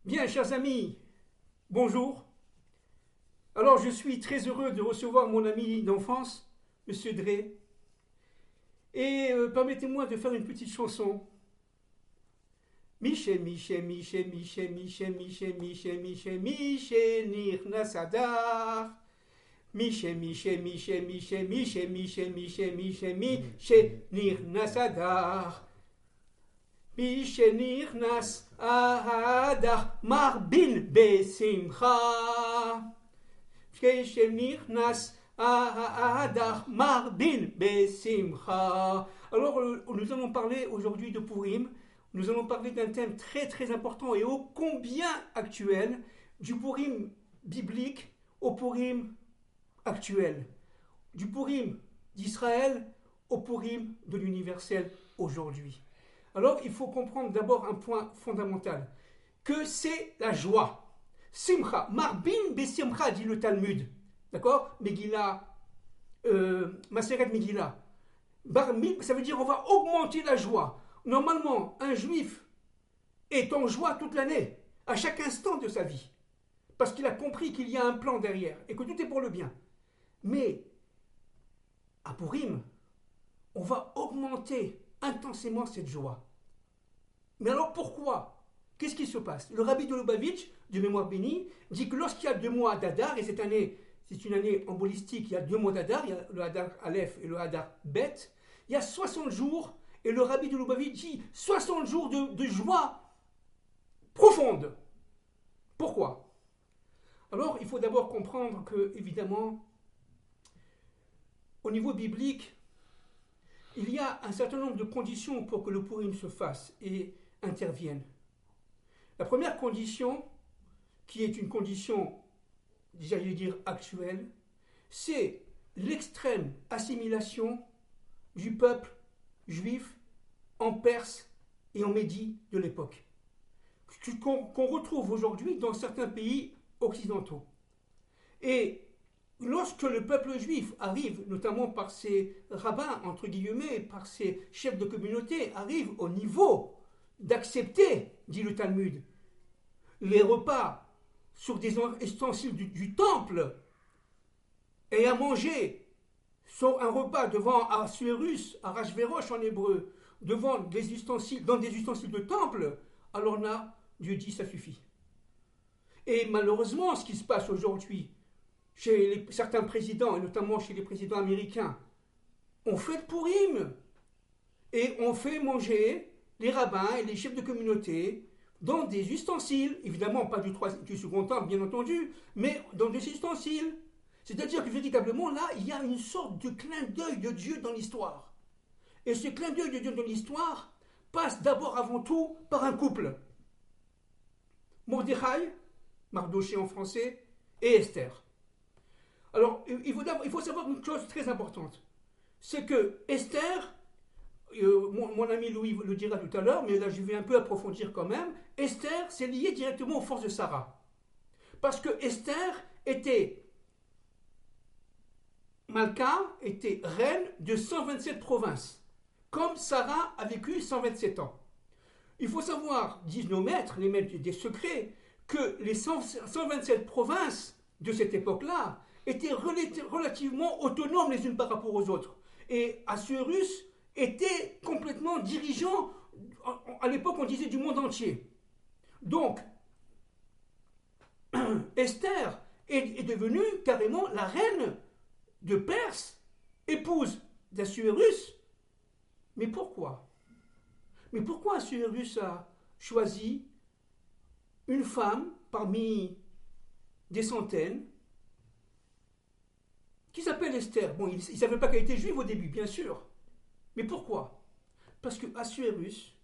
Bien, chers amis, bonjour. Alors, je suis très heureux de recevoir mon ami d'enfance, Monsieur Drey. Et permettez-moi de faire une petite chanson. Miché, Miché, Miché, Miché, Miché, Miché, Miché, Miché, Miché, Nirnas Adar. Miché, Miché, Miché, Miché, Miché, Miché, Miché, Miché, Miché, Nirnas Adar. Miché, Nirnas Adar. Marbin Besimcha. Alors, nous allons parler aujourd'hui de Purim. Nous allons parler d'un thème très très important et ô combien actuel, du Purim biblique au Purim actuel, du Purim d'Israël au Purim de l'universel aujourd'hui. Alors, il faut comprendre d'abord un point fondamental, que c'est la joie. Simcha, Marbin Besimcha, dit le Talmud. D'accord, Megillah, Maseret Megillah. Ça veut dire on va augmenter la joie. Normalement, un juif est en joie toute l'année, à chaque instant de sa vie, parce qu'il a compris qu'il y a un plan derrière et que tout est pour le bien. Mais à Purim, on va augmenter intensément cette joie. Mais alors pourquoi? Qu'est-ce qui se passe? Le rabbi de Lubavitch, de mémoire bénie, dit que lorsqu'il y a 2 mois d'Adar, et cette année, c'est une année en holistique, il y a 2 mois d'Adar, il y a le Hadar Aleph et le Hadar Bet, il y a 60 jours, et le rabbi de Lubavitch dit 60 jours de joie profonde. Pourquoi? Alors, il faut d'abord comprendre que, évidemment, au niveau biblique, il y a un certain nombre de conditions pour que le Purim se fasse et intervienne. La première condition, qui est une condition, j'allais dire actuelle, c'est l'extrême assimilation du peuple juif en Perse et en Médie de l'époque, qu'on retrouve aujourd'hui dans certains pays occidentaux. Et lorsque le peuple juif arrive, notamment par ses rabbins, entre guillemets, par ses chefs de communauté, arrive au niveau d'accepter, dit le Talmud, les repas sur des ustensiles du temple et à manger sur un repas devant Assuérus, Arachvérosh en hébreu, devant des ustensiles, dans des ustensiles de temple, alors là, Dieu dit ça suffit. Et malheureusement, ce qui se passe aujourd'hui chez certains présidents, et notamment chez les présidents américains, on fait le Purim et on fait manger les rabbins et les chefs de communauté dans des ustensiles, évidemment pas du second temple bien entendu, mais dans des ustensiles. C'est-à-dire que véritablement là, il y a une sorte de clin d'œil de Dieu dans l'histoire. Et ce clin d'œil de Dieu dans l'histoire passe d'abord avant tout par un couple. Mordechai, Mardoché en français, et Esther. Alors, il faut savoir une chose très importante. C'est que Esther, mon ami Louis le dira tout à l'heure, mais là je vais un peu approfondir quand même, Esther, c'est lié directement aux forces de Sarah. Parce que Esther était Malka, était reine de 127 provinces, comme Sarah a vécu 127 ans. Il faut savoir, disent nos maîtres, les maîtres des secrets, que les 127 provinces de cette époque-là étaient relativement autonomes les unes par rapport aux autres. Et Assuérus était complètement dirigeant, à l'époque on disait du monde entier. Donc, Esther est devenue carrément la reine de Perse, épouse d'Assuérus. Mais pourquoi? Mais pourquoi Assuérus a choisi une femme parmi des centaines qui s'appelle Esther? Bon, il ne savait pas qu'elle était juive au début, bien sûr. Mais pourquoi? Parce que Assuérus,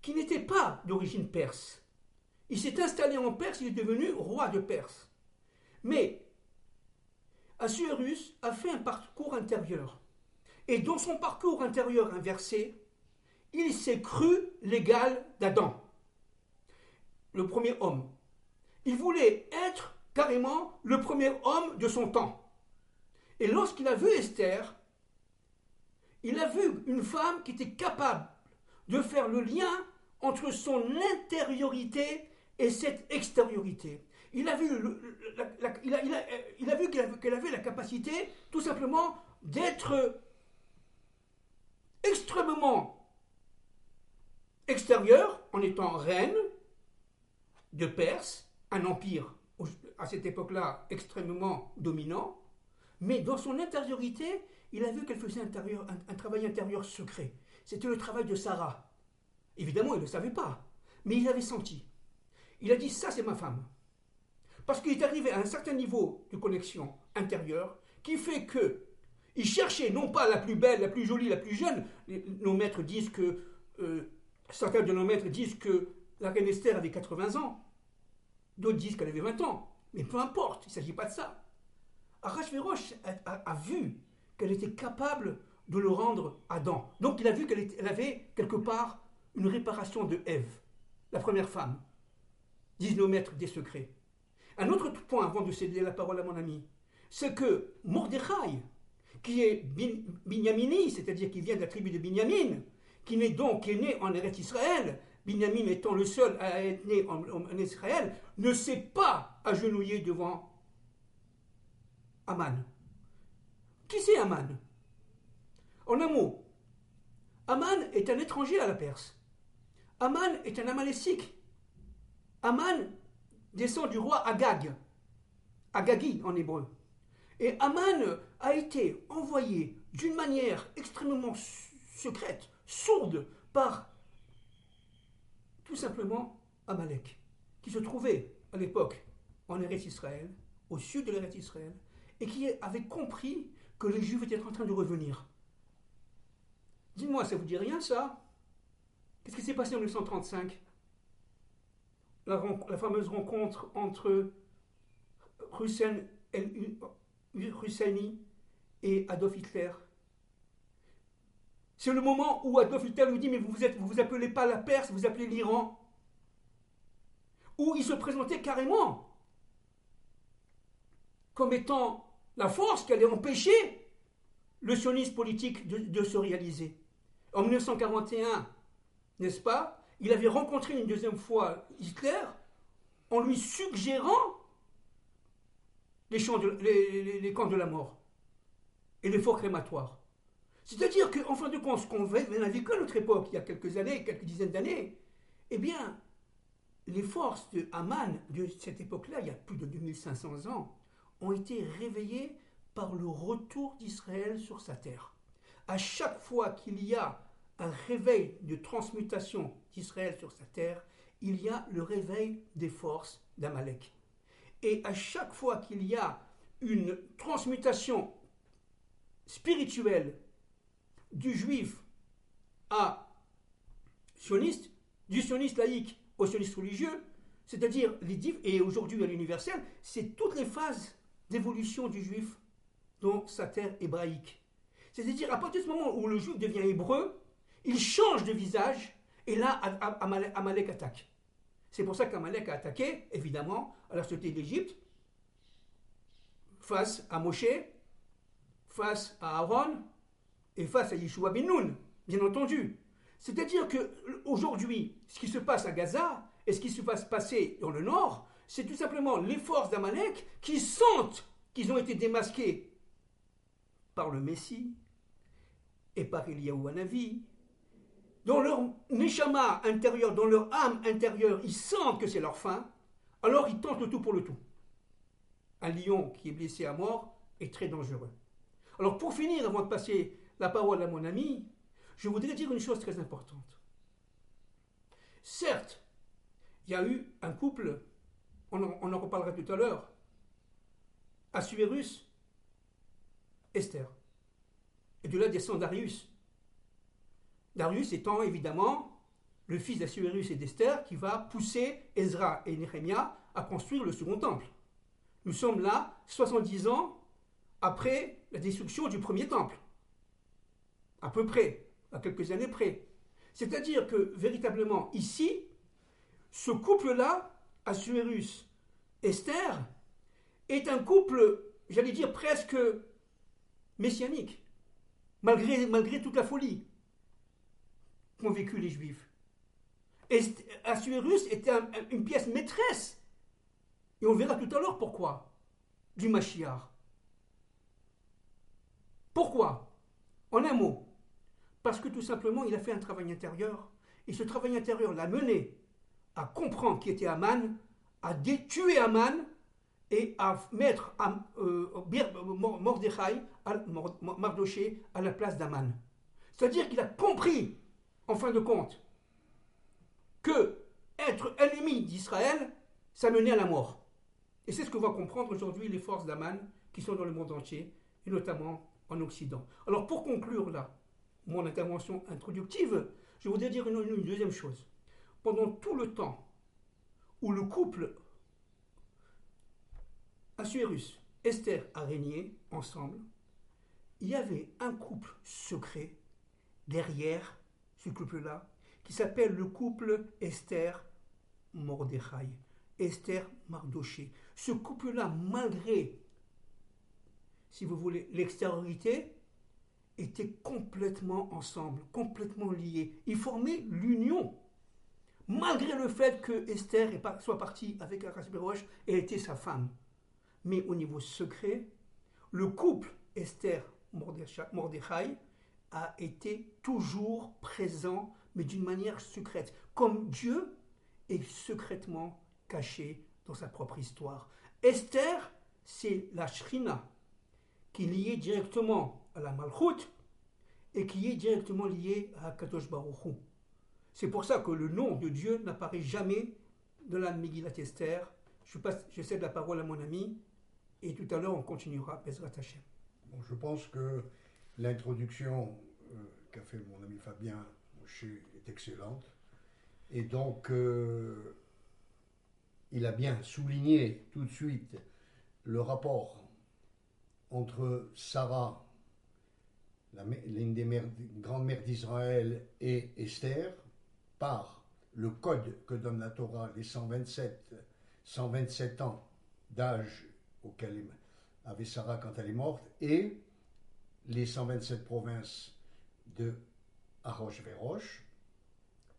qui n'était pas d'origine perse, il s'est installé en Perse, il est devenu roi de Perse. Mais Assuérus a fait un parcours intérieur. Et dans son parcours intérieur inversé, il s'est cru l'égal d'Adam, le premier homme. Il voulait être carrément le premier homme de son temps. Et lorsqu'il a vu Esther, il a vu une femme qui était capable de faire le lien entre son intériorité et cette extériorité. Il a vu, il a vu qu'elle avait la capacité, tout simplement, d'être extrêmement extérieure, en étant reine de Perse, un empire à cette époque-là extrêmement dominant, mais dans son intériorité, il a vu qu'elle faisait un travail intérieur secret. C'était le travail de Sarah. Évidemment, il ne le savait pas, mais il l'avait senti. Il a dit, ça c'est ma femme. Parce qu'il est arrivé à un certain niveau de connexion intérieure qui fait que il cherchait non pas la plus belle, la plus jolie, la plus jeune. Nos maîtres disent que, certains de nos maîtres disent que la reine Esther avait 80 ans. D'autres disent qu'elle avait 20 ans. Mais peu importe, il ne s'agit pas de ça. Ahasuerus a vu qu'elle était capable de le rendre Adam. Donc il a vu qu'elle avait quelque part une réparation de Ève, la première femme. Disent nos maîtres des secrets. Un autre point avant de céder la parole à mon ami, c'est que Mordechai, qui est Binyamini, c'est-à-dire qui vient de la tribu de Binyamin, qui est né en Eretz Israël, Binyamin étant le seul à être né en Israël, ne s'est pas agenouillé devant Aman. Qui c'est Aman? En un mot, Aman est un étranger à la Perse. Aman est un Amalécique. Aman descend du roi Agag, Agagi en hébreu. Et Aman a été envoyé d'une manière extrêmement secrète, sourde, par tout simplement Amalek, qui se trouvait à l'époque en Eretz Israël, au sud de l'Eretz Israël, et qui avait compris que les Juifs étaient en train de revenir. Dites-moi, ça vous dit rien ça? Qu'est-ce qui s'est passé en 1935? La fameuse rencontre entre Hussein Husseini et Adolf Hitler. C'est le moment où Adolf Hitler lui dit, mais vous vous appelez pas la Perse, vous appelez l'Iran. Où il se présentait carrément comme étant la force qui allait empêcher le sionisme politique de se réaliser. En 1941, n'est-ce pas, il avait rencontré une deuxième fois Hitler en lui suggérant les camps de la mort et les forts crématoires. C'est-à-dire qu'en fin de compte, ce qu'on a vécu à notre époque, il y a quelques années, quelques dizaines d'années, eh bien, les forces de Haman de cette époque-là, il y a plus de 2500 ans, ont été réveillées par le retour d'Israël sur sa terre. À chaque fois qu'il y a un réveil de transmutation d'Israël sur sa terre, il y a le réveil des forces d'Amalek. Et à chaque fois qu'il y a une transmutation spirituelle du juif à sioniste, du sioniste laïque au sioniste religieux, c'est-à-dire, et aujourd'hui à l'universel, c'est toutes les phases d'évolution du juif dans sa terre hébraïque. C'est-à-dire, à partir du moment où le juif devient hébreu, il change de visage, et là, Amalek attaque. C'est pour ça qu'Amalek a attaqué, évidemment, à la société d'Égypte, face à Moshe, face à Aaron, et face à Yeshua ben Nun, bien entendu. C'est-à-dire qu'aujourd'hui, ce qui se passe à Gaza, et ce qui se passe passer dans le nord, c'est tout simplement les forces d'Amalek qui sentent qu'ils ont été démasqués par le Messie et par Eliyahu Hanavi. Dans leur neshama intérieur, dans leur âme intérieure, ils sentent que c'est leur fin, alors ils tentent le tout pour le tout. Un lion qui est blessé à mort est très dangereux. Alors pour finir, avant de passer la parole à mon ami, je voudrais dire une chose très importante. Certes, il y a eu un couple, on en reparlera tout à l'heure, Ahasuerus, Esther. Et de là descend Darius. Darius étant évidemment le fils d'Ahasuerus et d'Esther qui va pousser Ezra et Néhémia à construire le second temple. Nous sommes là 70 ans après la destruction du premier temple. À peu près, à quelques années près. C'est-à-dire que véritablement ici, ce couple-là, Ahasuerus, Esther, est un couple, j'allais dire presque messianique, malgré toute la folie qu'ont vécu les Juifs. Assuérus était une pièce maîtresse. Et on verra tout à l'heure pourquoi. Du Mashiach. Pourquoi? En un mot. Parce que tout simplement, il a fait un travail intérieur. Et ce travail intérieur l'a mené à comprendre qui était Aman, à tuer Aman et à mettre Mardoché à la place d'Aman. C'est-à-dire qu'il a compris, en fin de compte, que être ennemi d'Israël, ça menait à la mort. Et c'est ce que vont comprendre aujourd'hui les forces d'Aman qui sont dans le monde entier, et notamment en Occident. Alors pour conclure là, mon intervention introductive, je voudrais dire une deuxième chose. Pendant tout le temps où le couple Assuérus, Esther a régné ensemble, il y avait un couple secret derrière ce couple-là qui s'appelle le couple Esther-Mordechai, Esther-Mardoché. Ce couple-là, malgré, si vous voulez, l'extériorité, était complètement ensemble, complètement liés. Ils formaient l'union. Malgré le fait que Esther soit partie avec Achashverosh et était sa femme. Mais au niveau secret, le couple Esther-Mordechai a été toujours présent, mais d'une manière secrète. Comme Dieu est secrètement caché dans sa propre histoire. Esther, c'est la Shrina qui est liée directement à la Malchut et qui est directement liée à Kadosh Baruch Hu. C'est pour ça que le nom de Dieu n'apparaît jamais dans la Megillat Esther. Je cède la parole à mon ami et tout à l'heure on continuera Bezrat Hashem. Bon, je pense que l'introduction qu'a fait mon ami Fabien Moshe est excellente et donc il a bien souligné tout de suite le rapport entre Sarah, l'une des grandes mères d'Israël, et Esther, par le code que donne la Torah, les 127 ans d'âge auquel avait Sarah quand elle est morte, et les 127 provinces de Achashverosh.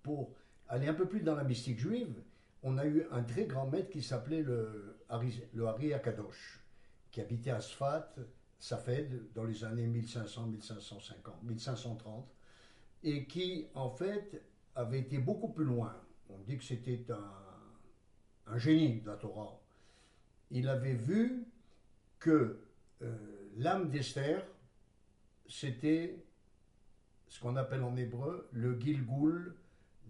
Pour aller un peu plus dans la mystique juive, on a eu un très grand maître qui s'appelait le Hari Akadosh, qui habitait à Safed, dans les années 1500, 1550, 1530, et qui, en fait, avait été beaucoup plus loin. On dit que c'était un génie de la Torah. Il avait vu que l'âme d'Esther, c'était ce qu'on appelle en hébreu le Gilgoul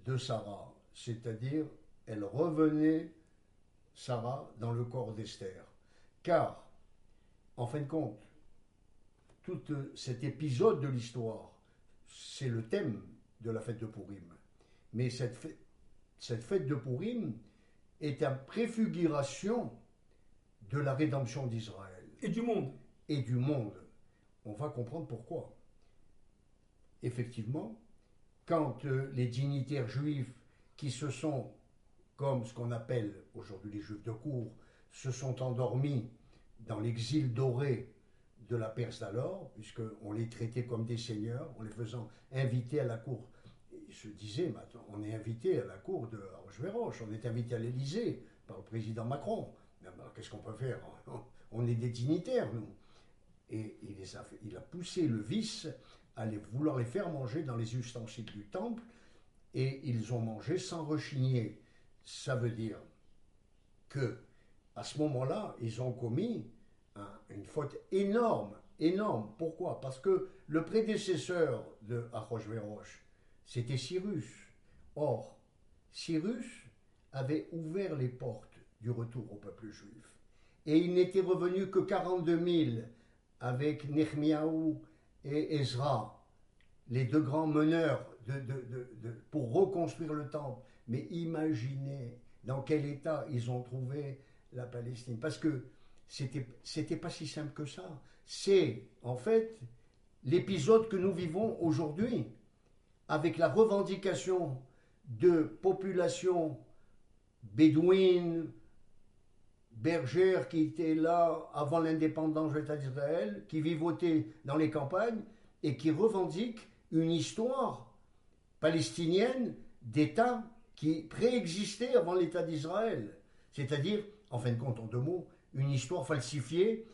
de Sarah, c'est-à-dire elle revenait, Sarah, dans le corps d'Esther. Car, en fin de compte, tout cet épisode de l'histoire, c'est le thème de la fête de Purim. Mais cette fête de Purim est une préfiguration de la rédemption d'Israël. Et du monde. Et du monde. On va comprendre pourquoi. Effectivement, quand les dignitaires juifs qui se sont, comme ce qu'on appelle aujourd'hui les juifs de cour, se sont endormis dans l'exil doré de la Perse d'alors, puisqu'on les traitait comme des seigneurs, en les faisant inviter à la cour. Ils se disaient, maintenant, on est invité à la cour de Achashverosh, on est invité à l'Élysée par le président Macron. Alors, qu'est-ce qu'on peut faire? On est des dignitaires, nous. Et il a poussé le vice à vouloir les faire manger dans les ustensiles du temple, et ils ont mangé sans rechigner. Ça veut dire que à ce moment-là, ils ont commis une faute énorme, énorme. Pourquoi? Parce que le prédécesseur de Achashverosh, c'était Cyrus. Or, Cyrus avait ouvert les portes du retour au peuple juif. Et il n'était revenu que 42 000 avec Nehemiaou et Ezra, les deux grands meneurs pour reconstruire le temple. Mais imaginez dans quel état ils ont trouvé la Palestine. Parce que c'était pas si simple que ça. C'est en fait l'épisode que nous vivons aujourd'hui, avec la revendication de populations bédouines, bergères qui étaient là avant l'indépendance de l'État d'Israël, qui vivotaient dans les campagnes et qui revendiquent une histoire palestinienne d'État qui préexistait avant l'État d'Israël. C'est-à-dire, en fin de compte, en deux mots, une histoire falsifiée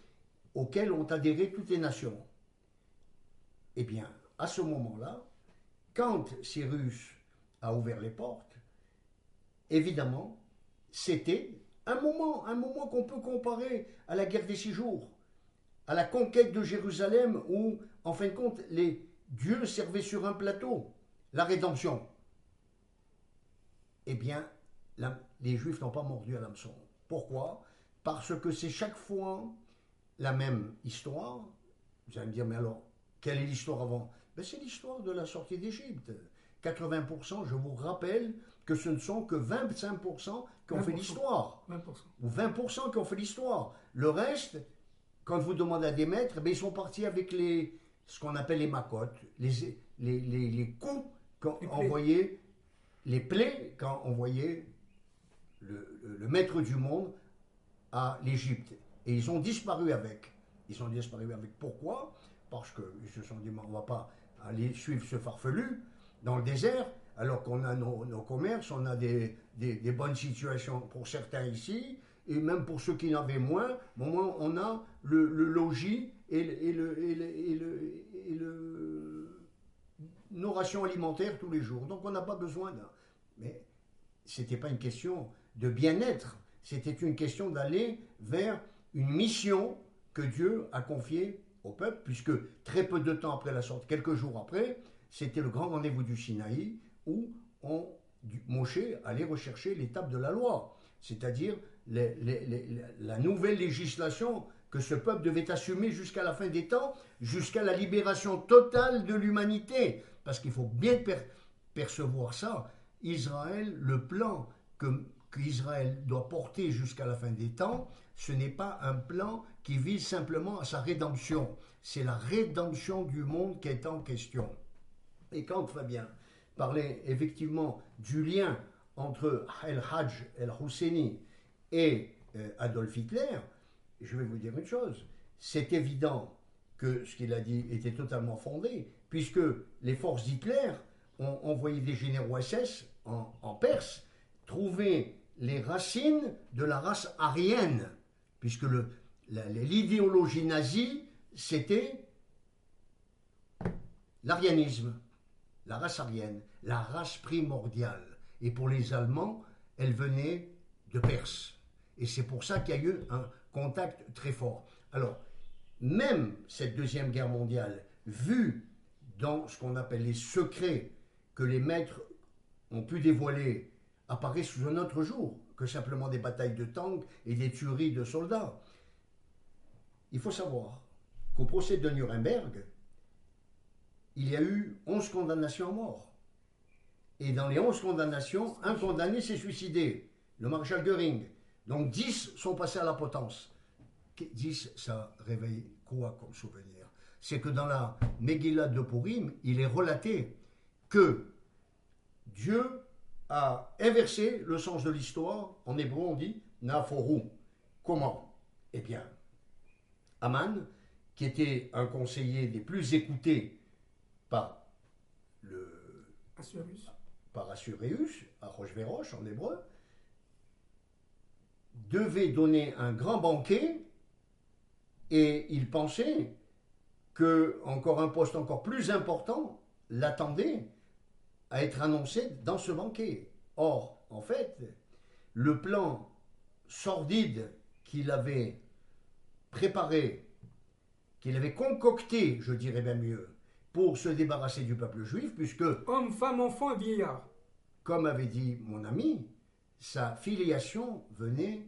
auquel ont adhéré toutes les nations. Eh bien, à ce moment-là, quand Cyrus a ouvert les portes, évidemment, c'était un moment qu'on peut comparer à la guerre des 6 jours, à la conquête de Jérusalem où, en fin de compte, les dieux servaient sur un plateau la rédemption. Eh bien, les Juifs n'ont pas mordu à l'hameçon. Pourquoi? Parce que c'est chaque fois la même histoire. Vous allez me dire, mais alors, quelle est l'histoire avant? Ben, c'est l'histoire de la sortie d'Égypte. 80%, je vous rappelle que ce ne sont que 25% qui ont fait l'histoire. 20%. Ou 20% qui ont fait l'histoire. Le reste, quand vous demandez à des maîtres, ben, ils sont partis avec ce qu'on appelle les macotes, les coups quand envoyés, les plaies quand envoyait le maître du monde à l'Égypte. Et ils ont disparu avec. Ils ont disparu avec. Pourquoi? Parce qu'ils se sont dit, on ne va pas aller suivre ce farfelu dans le désert, alors qu'on a nos commerces, on a des bonnes situations pour certains ici, et même pour ceux qui en avaient moins, au moins on a le logis et nos rations alimentaires tous les jours. Donc on n'a pas besoin d'un... Mais ce n'était pas une question de bien-être, c'était une question d'aller vers une mission que Dieu a confiée au peuple, puisque très peu de temps après la sortie, quelques jours après, c'était le grand rendez-vous du Sinaï, où Moshe allait rechercher l'étape de la loi, c'est-à-dire la nouvelle législation que ce peuple devait assumer jusqu'à la fin des temps, jusqu'à la libération totale de l'humanité. Parce qu'il faut bien percevoir ça. Israël, le plan qu'Israël doit porter jusqu'à la fin des temps, ce n'est pas un plan qui vise simplement à sa rédemption. C'est la rédemption du monde qui est en question. Et quand Fabien parlait effectivement du lien entre El-Hajj El-Husseini et Adolf Hitler, je vais vous dire une chose, c'est évident que ce qu'il a dit était totalement fondé, puisque les forces d'Hitler ont envoyé des généraux SS en Perse trouver les racines de la race aryenne, puisque l'idéologie nazie, c'était l'arianisme, la race aryenne, la race primordiale. Et pour les Allemands, elle venait de Perse. Et c'est pour ça qu'il y a eu un contact très fort. Alors, même cette Deuxième Guerre mondiale, vue dans ce qu'on appelle les secrets que les maîtres ont pu dévoiler, apparaît sous un autre jour que simplement des batailles de tanks et des tueries de soldats. Il faut savoir qu'au procès de Nuremberg, il y a eu 11 condamnations à mort. Et dans les 11 condamnations, un condamné s'est suicidé, le maréchal Göring. Donc 10 sont passés à la potence. 10, ça réveille quoi comme souvenir? C'est que dans la Megillah de Purim, il est relaté que Dieu a inversé le sens de l'histoire. En hébreu, on dit Naforu. Comment? Eh bien, Aman, qui était un conseiller des plus écoutés par Assuérus, Achashvérosh en hébreu, devait donner un grand banquet et il pensait que encore un poste encore plus important l'attendait à être annoncé dans ce banquet. Or, en fait, le plan sordide qu'il avait préparé, qu'il avait concocté, je dirais bien mieux, pour se débarrasser du peuple juif, puisque... Homme, femme, enfant et vieillard. Comme avait dit mon ami, sa filiation venait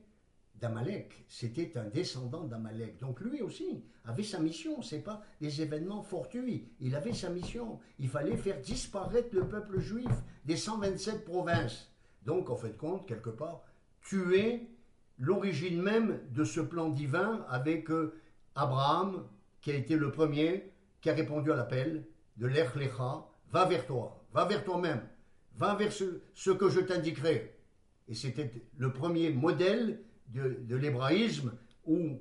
d'Amalek. C'était un descendant d'Amalek. Donc lui aussi avait sa mission. Ce n'est pas des événements fortuits. Il avait sa mission. Il fallait faire disparaître le peuple juif des 127 provinces. Donc, en fin de compte, quelque part, tuer l'origine même de ce plan divin avec Abraham, qui a été le premier, qui a répondu à l'appel de l'Ech Lecha, va vers toi, va vers toi-même, va vers ce que je t'indiquerai. Et c'était le premier modèle de l'hébraïsme où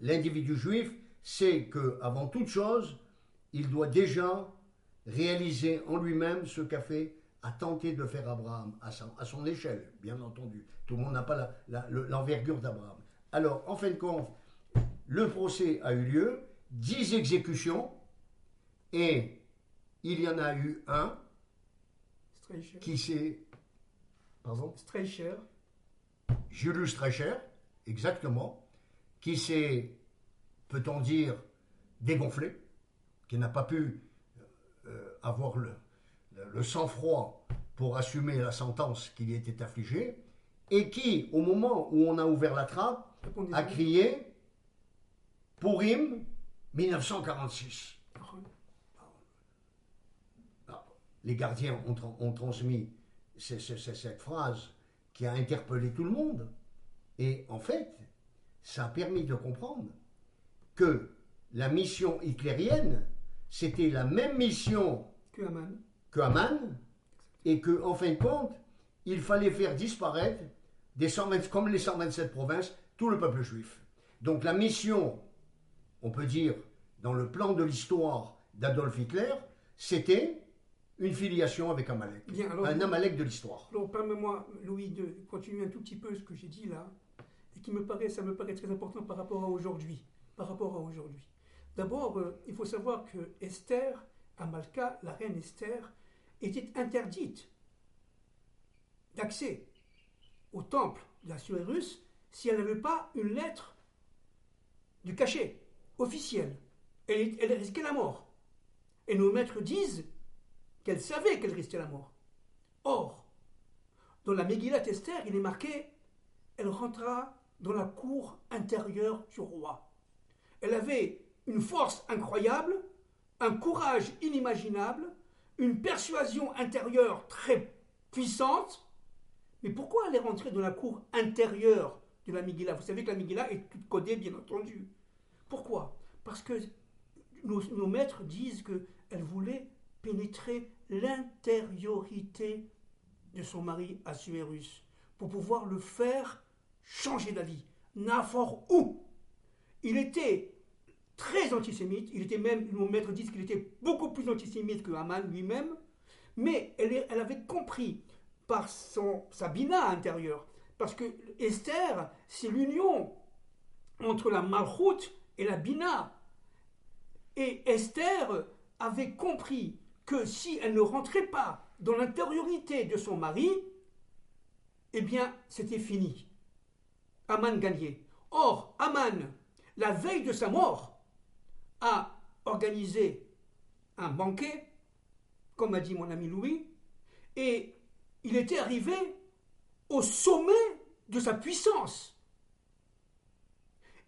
l'individu juif sait qu'avant toute chose, il doit déjà réaliser en lui-même ce qu'a fait a tenté de faire Abraham à son échelle, bien entendu. Tout le monde n'a pas l'envergure d'Abraham. Alors, en fin de compte, le procès a eu lieu, 10 exécutions, et il y en a eu un Streicher. qui s'est... Pardon ? Streicher. Julius Streicher, exactement, qui s'est, peut-on dire, dégonflé, qui n'a pas pu avoir le sang-froid pour assumer la sentence qui lui était affligée, et qui, au moment où on a ouvert la trappe, a crié « Purim 1946 ». Les gardiens ont transmis cette phrase qui a interpellé tout le monde. Et en fait, ça a permis de comprendre que la mission hitlérienne, c'était la même mission que Haman, et que, en fin de compte, il fallait faire disparaître, comme les 127 provinces, tout le peuple juif. Donc la mission, on peut dire, dans le plan de l'histoire d'Adolf Hitler, c'était une filiation avec Amalek. Bien, alors, un Amalek de l'histoire. Alors, permets-moi, Louis, de continuer un tout petit peu ce que j'ai dit là, et ça me paraît très important par rapport à aujourd'hui. D'abord, il faut savoir que Esther, Amalka, la reine Esther, était interdite d'accès au temple d'Assuérus si elle n'avait pas une lettre du cachet officielle. Elle risquait la mort. Et nos maîtres disent qu'elle savait qu'elle risquait la mort. Or, dans la Megillat Esther, il est marqué « Elle rentra dans la cour intérieure du roi ». Elle avait une force incroyable, un courage inimaginable, une persuasion intérieure très puissante. Mais pourquoi elle est rentrée dans la cour intérieure de la Megillah ? Vous savez que la Megillah est toute codée, bien entendu. Pourquoi ? Parce que nos maîtres disent qu'elle voulait pénétrer l'intériorité de son mari Assuérus pour pouvoir le faire changer d'avis. N'importe où. Il était très antisémite, nos maîtres disent qu'il était beaucoup plus antisémite que Haman lui-même, mais elle avait compris par sa bina intérieure, parce que Esther, c'est l'union entre la malchoute et la bina. Et Esther avait compris que si elle ne rentrait pas dans l'intériorité de son mari, eh bien, c'était fini. Haman gagnait. Or, Haman, la veille de sa mort, a organisé un banquet, comme a dit mon ami Louis, et il était arrivé au sommet de sa puissance.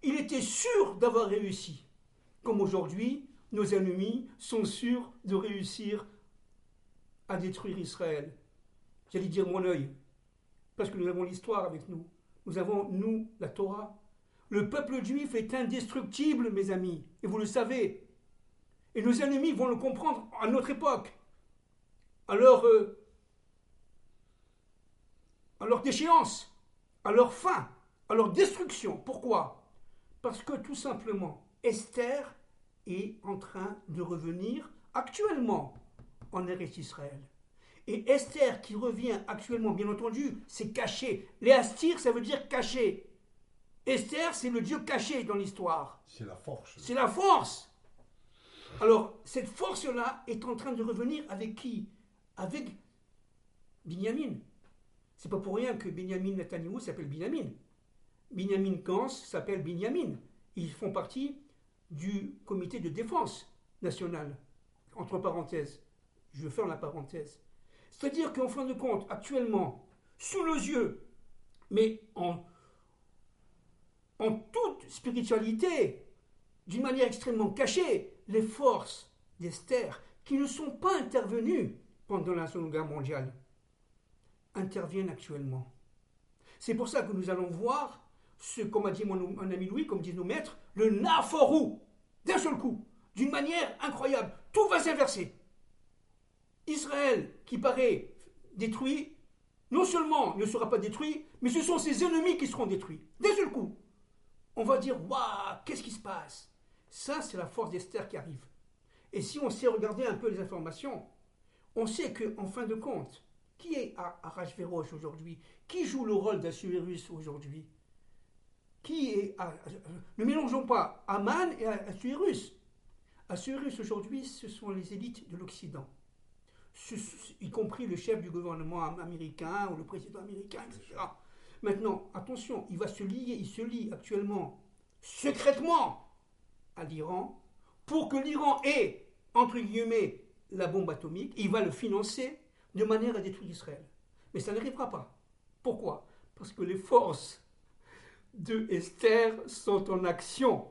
Il était sûr d'avoir réussi. Comme aujourd'hui, nos ennemis sont sûrs de réussir à détruire Israël. J'allais dire mon œil, parce que nous avons l'histoire avec nous. Nous avons, nous, la Torah. Le peuple juif est indestructible, mes amis, et vous le savez. Et nos ennemis vont le comprendre à notre époque, à leur déchéance, à leur fin, à leur destruction. Pourquoi ? Parce que tout simplement, Esther est en train de revenir actuellement en Eretz Israël. Et Esther qui revient actuellement, bien entendu, c'est caché. Léastir, ça veut dire caché. Esther, c'est le Dieu caché dans l'histoire. C'est la force. C'est la force. Alors, cette force-là est en train de revenir avec qui ? Avec Binyamin. C'est pas pour rien que Binyamin Netanyahou s'appelle Binyamin. Binyamin Gantz s'appelle Binyamin. Ils font partie du comité de défense nationale. Entre parenthèses. Je ferme la parenthèse. C'est-à-dire qu'en fin de compte, actuellement, sous nos yeux, mais en toute spiritualité, d'une manière extrêmement cachée, les forces d'Esther, qui ne sont pas intervenues pendant la Seconde Guerre mondiale, interviennent actuellement. C'est pour ça que nous allons voir comme a dit mon ami Louis, comme disent nos maîtres, le naforou, d'un seul coup, d'une manière incroyable. Tout va s'inverser. Israël, qui paraît détruit, non seulement ne sera pas détruit, mais ce sont ses ennemis qui seront détruits. D'un seul coup. On va dire, waouh, qu'est-ce qui se passe ? Ça, c'est la force d'Esther qui arrive. Et si on sait regarder un peu les informations, on sait qu'en fin de compte, Qui est Ahasverosh aujourd'hui? Qui joue le rôle d'Assuérus aujourd'hui? Qui est... Ne mélangeons pas Aman et Assuérus. Assuérus aujourd'hui, ce sont les élites de l'Occident, y compris le chef du gouvernement américain ou le président américain, etc. Maintenant, attention, il se lie actuellement secrètement à l'Iran pour que l'Iran ait, entre guillemets, la bombe atomique. Il va le financer de manière à détruire Israël. Mais ça n'arrivera pas. Pourquoi? Parce que les forces de Esther sont en action.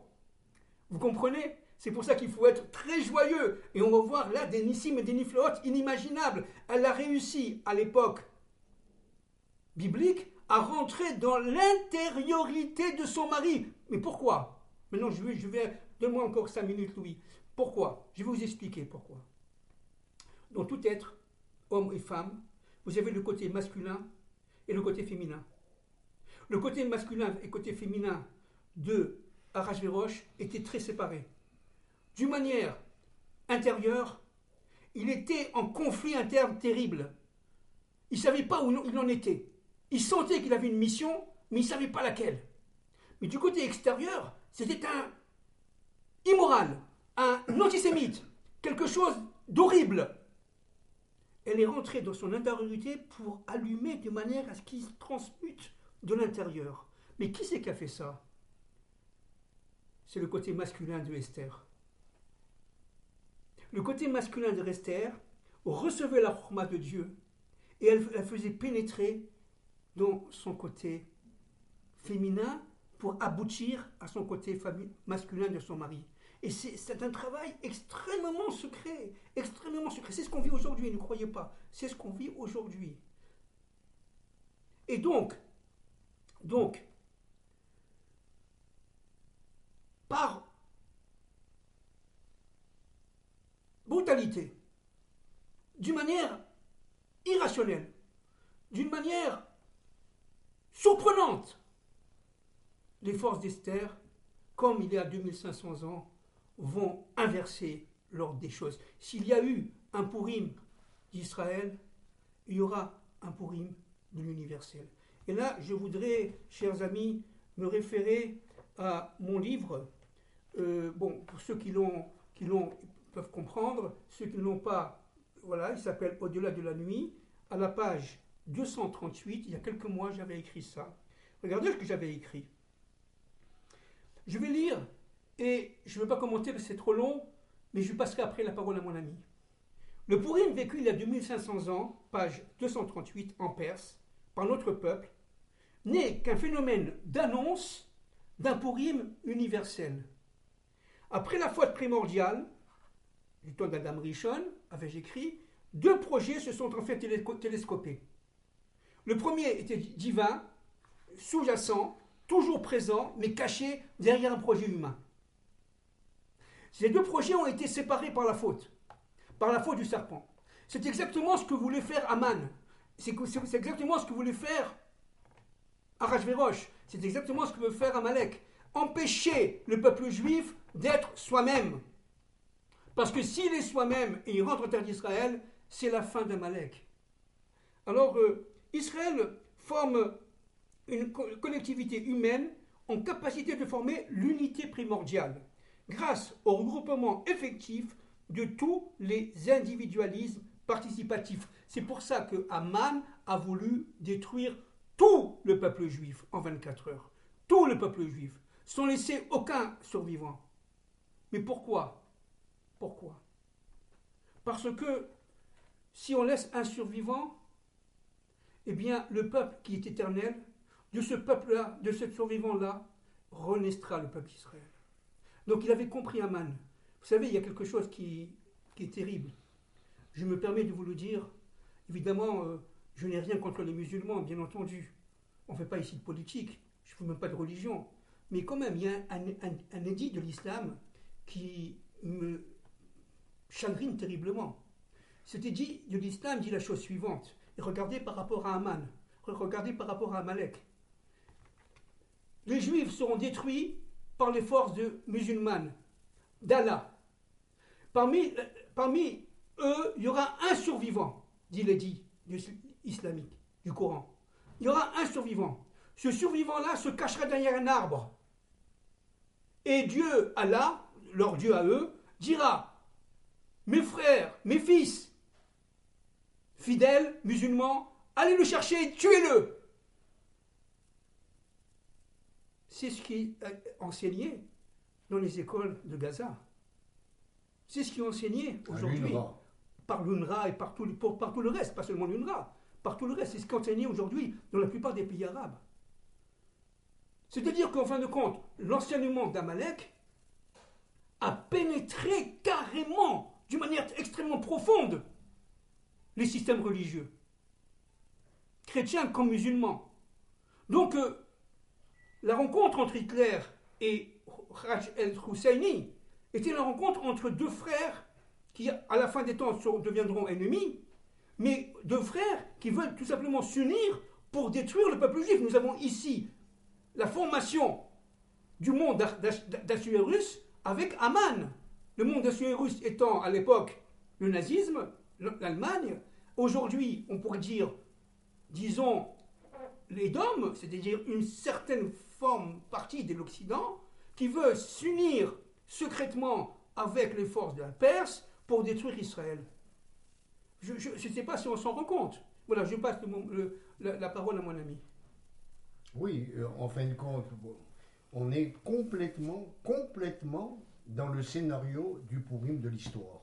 Vous comprenez? C'est pour ça qu'il faut être très joyeux. Et on va voir là des nissim et des niflaot inimaginables. Elle a réussi à l'époque biblique à rentrer dans l'intériorité de son mari. Mais pourquoi? Maintenant, donne-moi encore 5 minutes, Louis. Pourquoi? Je vais vous expliquer pourquoi. Dans tout être, homme et femme, vous avez le côté masculin et le côté féminin. Le côté masculin et le côté féminin de Ahasverosh étaient très séparés. D'une manière intérieure, il était en conflit interne terrible. Il ne savait pas où il en était. Il sentait qu'il avait une mission, mais il ne savait pas laquelle. Mais du côté extérieur, c'était un immoral, un antisémite, quelque chose d'horrible. Elle est rentrée dans son intériorité pour allumer de manière à ce qu'il se transmute de l'intérieur. Mais qui c'est qui a fait ça? C'est le côté masculin de Esther. Le côté masculin de Esther recevait la chorma de Dieu et elle faisait pénétrer dans son côté féminin pour aboutir à son côté masculin de son mari. Et c'est un travail extrêmement secret, extrêmement secret. C'est ce qu'on vit aujourd'hui, ne croyez pas. C'est ce qu'on vit aujourd'hui. Et donc, par brutalité, d'une manière irrationnelle, d'une manière surprenante, les forces d'Esther, comme il y a 2500 ans, vont inverser l'ordre des choses. S'il y a eu un Purim d'Israël, il y aura un Purim de l'universel. Et là, je voudrais, chers amis, me référer à mon livre. Pour ceux qui l'ont peuvent comprendre. Ceux qui ne l'ont pas, voilà, il s'appelle Au-delà de la nuit. À la page 238, il y a quelques mois, j'avais écrit ça. Regardez ce que j'avais écrit. Je vais lire, et je ne veux pas commenter parce que c'est trop long, mais je passerai après la parole à mon ami. Le Purim vécu il y a 2500 ans, page 238 en Perse, par notre peuple, n'est qu'un phénomène d'annonce d'un Purim universel. Après la faute primordiale, du temps d'Adam Rishon, avais-je écrit, 2 projets se sont en fait télescopés. Le premier était divin, sous-jacent, toujours présent, mais caché derrière un projet humain. Ces 2 projets ont été séparés par la faute du serpent. C'est exactement ce que voulait faire Aman. C'est exactement ce que voulait faire Ahasverosh. C'est exactement ce que veut faire Amalek. Empêcher le peuple juif d'être soi-même. Parce que s'il est soi-même et il rentre en terre d'Israël, c'est la fin d'Amalek. Alors, Israël forme une collectivité humaine en capacité de former l'unité primordiale, grâce au regroupement effectif de tous les individualismes participatifs. C'est pour ça que Haman a voulu détruire tout le peuple juif en 24 heures. Tout le peuple juif, sans laisser aucun survivant. Mais pourquoi? Pourquoi? Parce que si on laisse un survivant, eh bien le peuple qui est éternel, de ce peuple-là, de ce survivant-là, renaîtra le peuple d'Israël. Donc il avait compris Haman. Vous savez, il y a quelque chose qui est terrible. Je me permets de vous le dire. Évidemment, je n'ai rien contre les musulmans, bien entendu. On ne fait pas ici de politique, je ne fais même pas de religion. Mais quand même, il y a un édit de l'islam qui me chagrine terriblement. Cet édit de l'islam dit la chose suivante. Et regardez par rapport à Haman, regardez par rapport à Amalek. Les Juifs seront détruits par les forces musulmanes d'Allah. Parmi eux, il y aura un survivant, dit l'édit islamique, du Coran. Il y aura un survivant. Ce survivant-là se cachera derrière un arbre. Et Dieu, Allah, leur Dieu à eux, dira, mes frères, mes fils, fidèles, musulmans, allez le chercher et tuez-le. C'est ce qui est enseigné dans les écoles de Gaza. C'est ce qui est enseigné aujourd'hui par l'UNRWA et par tout le reste, pas seulement l'UNRWA, par tout le reste. C'est ce qui est enseigné aujourd'hui dans la plupart des pays arabes. C'est-à-dire qu'en fin de compte, l'enseignement d'Amalek a pénétré carrément, d'une manière extrêmement profonde, les systèmes religieux, chrétiens comme musulmans. Donc, la rencontre entre Hitler et Haj el-Husseini était la rencontre entre deux frères qui, à la fin des temps, deviendront ennemis, mais deux frères qui veulent tout simplement s'unir pour détruire le peuple juif. Nous avons ici la formation du monde d'Assuérus avec Aman. Le monde d'Assuérus étant à l'époque le nazisme, l'Allemagne. Aujourd'hui, on pourrait dire, disons, les Dômes, c'est-à-dire une certaine partie de l'Occident, qui veut s'unir secrètement avec les forces de la Perse pour détruire Israël. Je ne sais pas si on s'en rend compte. Voilà, je passe la parole à mon ami. Oui, en fin de compte, on est complètement dans le scénario du Pourim de l'histoire.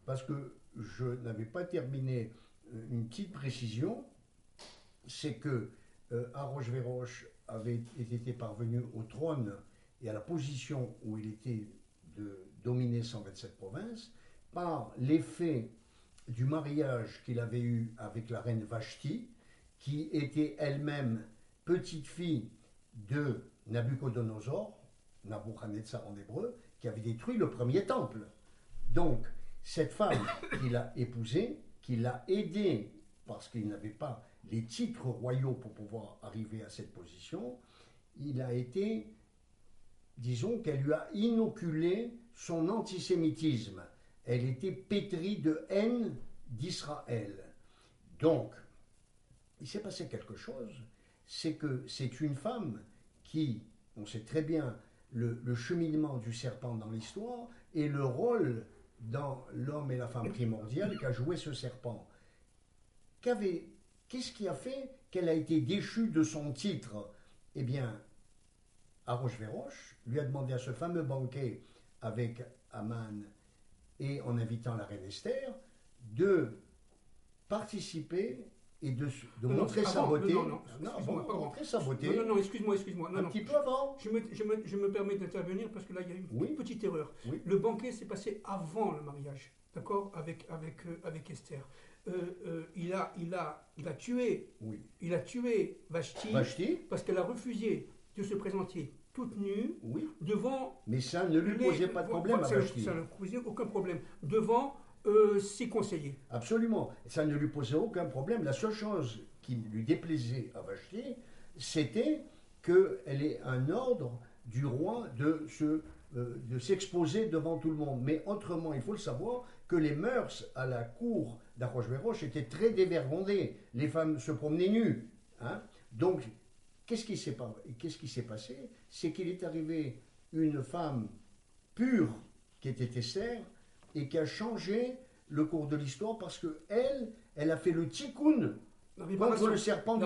Parce que je n'avais pas terminé une petite précision, c'est que Ahasverosh avait été parvenu au trône et à la position où il était de dominer 127 provinces par l'effet du mariage qu'il avait eu avec la reine Vashti, qui était elle-même petite fille de Nabuchodonosor, Nabuchodonosor en hébreu, qui avait détruit le premier temple. Donc, cette femme qu'il a épousée, qui l'a aidé parce qu'il n'avait pas les titres royaux pour pouvoir arriver à cette position, il a été, disons qu'elle lui a inoculé son antisémitisme. Elle était pétrie de haine d'Israël. Donc, il s'est passé quelque chose, c'est que c'est une femme qui, on sait très bien le cheminement du serpent dans l'histoire et le rôle dans l'homme et la femme primordiale qu'a joué ce serpent. Qu'est-ce qui a fait qu'elle a été déchue de son titre? Eh bien, Ahasverosh lui a demandé à ce fameux banquet avec Aman et en invitant la reine Esther de participer et de montrer sa beauté. Montrer sa beauté. Non, excuse-moi. Un petit peu avant. Je me permets d'intervenir parce que là, il y a une petite erreur. Oui. Le banquet s'est passé avant le mariage, d'accord, avec Esther. Il a tué Vashti parce qu'elle a refusé de se présenter toute nue devant. Mais ça ne lui posait pas de problème à Vashti. Ça ne posait aucun problème devant ses conseillers. Absolument, ça ne lui posait aucun problème. La seule chose qui lui déplaisait à Vashti, c'était qu'elle ait un ordre du roi de s'exposer devant tout le monde. Mais autrement, il faut le savoir, que les mœurs à la cour d'Ahasverosh étaient très dévergondées. Les femmes se promenaient nues. Hein. Donc, qu'est-ce qui s'est passé? C'est qu'il est arrivé une femme pure qui était Esther et qui a changé le cours de l'histoire parce qu'elle a fait le tikkun contre le serpent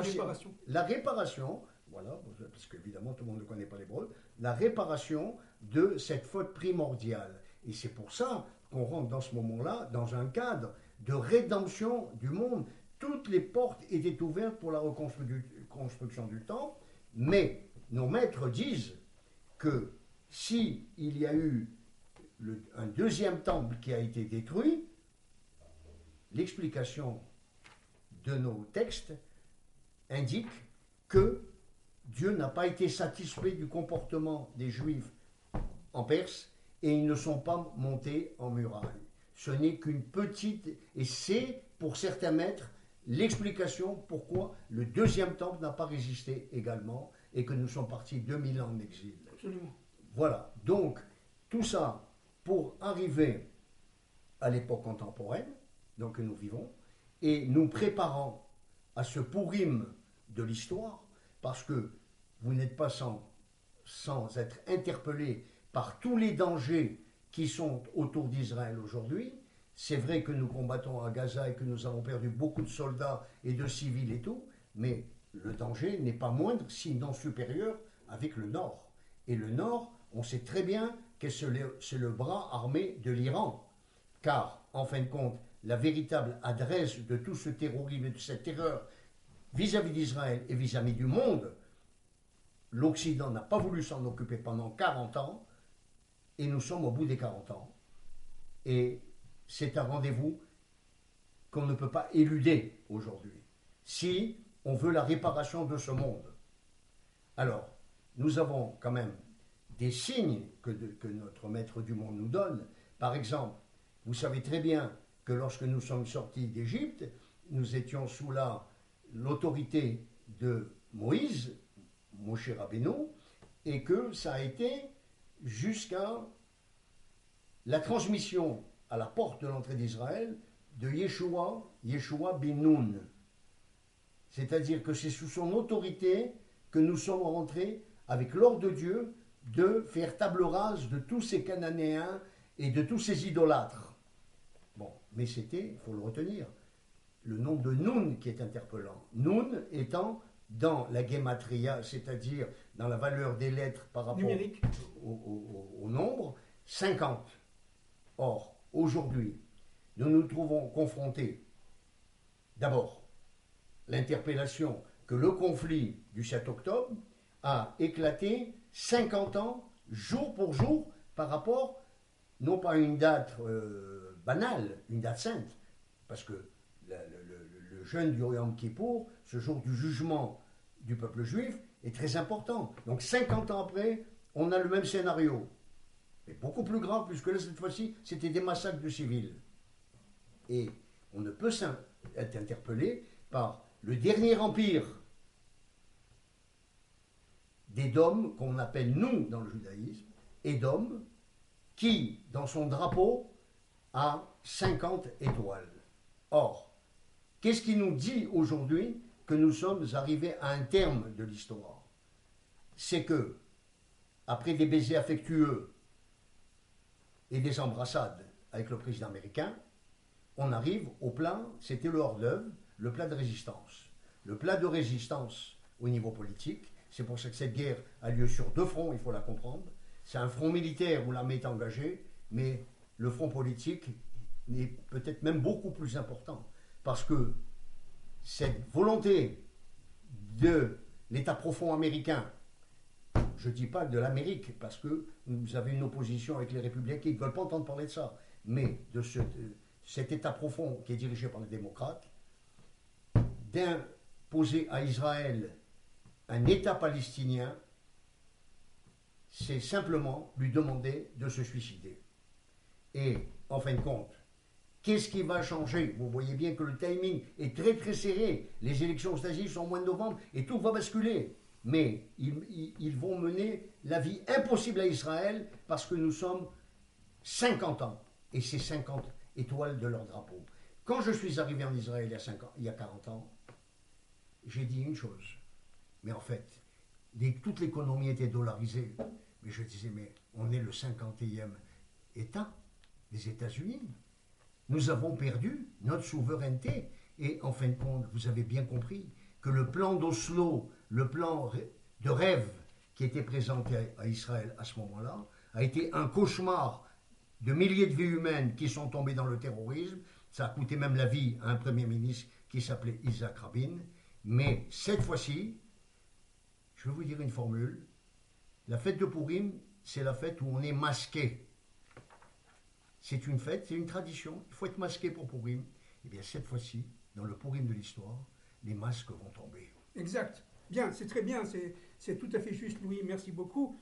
La réparation, voilà, parce qu'évidemment tout le monde ne connaît pas l'hébreu, la réparation de cette faute primordiale. Et c'est pour ça qu'on rentre dans ce moment-là dans un cadre de rédemption du monde. Toutes les portes étaient ouvertes pour la reconstruction du temple, mais nos maîtres disent que si il y a eu un deuxième temple qui a été détruit, l'explication de nos textes indique que Dieu n'a pas été satisfait du comportement des Juifs en Perse et ils ne sont pas montés en muraille. Ce n'est qu'une petite, et c'est pour certains maîtres l'explication pourquoi le deuxième temple n'a pas résisté également et que nous sommes partis 2000 ans en exil. Absolument. Voilà, donc tout ça pour arriver à l'époque contemporaine, donc que nous vivons, et nous préparant à ce Pourim de l'histoire, parce que vous n'êtes pas sans être interpellé par tous les dangers qui sont autour d'Israël aujourd'hui. C'est vrai que nous combattons à Gaza et que nous avons perdu beaucoup de soldats et de civils et tout, mais le danger n'est pas moindre, sinon supérieur, avec le Nord. Et le Nord, on sait très bien que c'est le bras armé de l'Iran. Car, en fin de compte, la véritable adresse de tout ce terrorisme et de cette terreur vis-à-vis d'Israël et vis-à-vis du monde, l'Occident n'a pas voulu s'en occuper pendant 40 ans, et nous sommes au bout des 40 ans. Et c'est un rendez-vous qu'on ne peut pas éluder aujourd'hui, si on veut la réparation de ce monde. Alors, nous avons quand même des signes que notre maître du monde nous donne. Par exemple, vous savez très bien que lorsque nous sommes sortis d'Égypte, nous étions sous l'autorité de Moïse, Moshe Rabbeinu, et que ça a été jusqu'à la transmission à la porte de l'entrée d'Israël de Yeshua ben Nun. C'est-à-dire que c'est sous son autorité que nous sommes rentrés avec l'ordre de Dieu de faire table rase de tous ces Cananéens et de tous ces idolâtres. Bon, mais c'était, il faut le retenir, le nom de Nun qui est interpellant. Nun étant dans la gematria, c'est-à-dire dans la valeur des lettres par rapport au nombre, 50. Or, aujourd'hui, nous nous trouvons confrontés, d'abord, l'interpellation que le conflit du 7 octobre a éclaté 50 ans, jour pour jour, par rapport, non pas à une date banale, une date sainte, parce que le jeûne du Yom Kippour, ce jour du jugement du peuple juif, est très important. Donc 50 ans après, on a le même scénario. Mais beaucoup plus grave, puisque là, cette fois-ci, c'était des massacres de civils. Et on ne peut être interpellé par le dernier empire d'Édom, qu'on appelle nous dans le judaïsme, Édom, qui, dans son drapeau, a 50 étoiles. Or, qu'est-ce qui nous dit aujourd'hui que nous sommes arrivés à un terme de l'histoire? C'est que, après des baisers affectueux et des embrassades avec le président américain, on arrive au plat, c'était le hors-d'œuvre, le plat de résistance. Le plat de résistance au niveau politique, c'est pour ça que cette guerre a lieu sur deux fronts, il faut la comprendre. C'est un front militaire où l'armée est engagée, mais le front politique est peut-être même beaucoup plus important, parce que cette volonté de l'État profond américain, je ne dis pas de l'Amérique, parce que vous avez une opposition avec les républicains qui ne veulent pas entendre parler de ça, mais de cet État profond qui est dirigé par les démocrates, d'imposer à Israël un État palestinien, c'est simplement lui demander de se suicider. Et, en fin de compte, qu'est-ce qui va changer? Vous voyez bien que le timing est très très serré. Les élections aux États-Unis sont au mois de novembre et tout va basculer. Mais ils vont mener la vie impossible à Israël parce que nous sommes 50 ans. Et c'est 50 étoiles de leur drapeau. Quand je suis arrivé en Israël il y a 40 ans, j'ai dit une chose. Mais en fait, toute l'économie était dollarisée. Mais je disais, mais on est le 50e État des États-Unis. Nous avons perdu notre souveraineté. Et en fin de compte, vous avez bien compris que le plan d'Oslo, le plan de rêve qui était présenté à Israël à ce moment-là, a été un cauchemar de milliers de vies humaines qui sont tombées dans le terrorisme. Ça a coûté même la vie à un Premier ministre qui s'appelait Isaac Rabin. Mais cette fois-ci, je vais vous dire une formule. La fête de Pourim, c'est la fête où on est masqué. C'est une fête, c'est une tradition. Il faut être masqué pour Pourim. Et bien cette fois-ci, dans le Pourim de l'histoire, les masques vont tomber. Exact. Bien, c'est très bien, c'est tout à fait juste, Louis, merci beaucoup.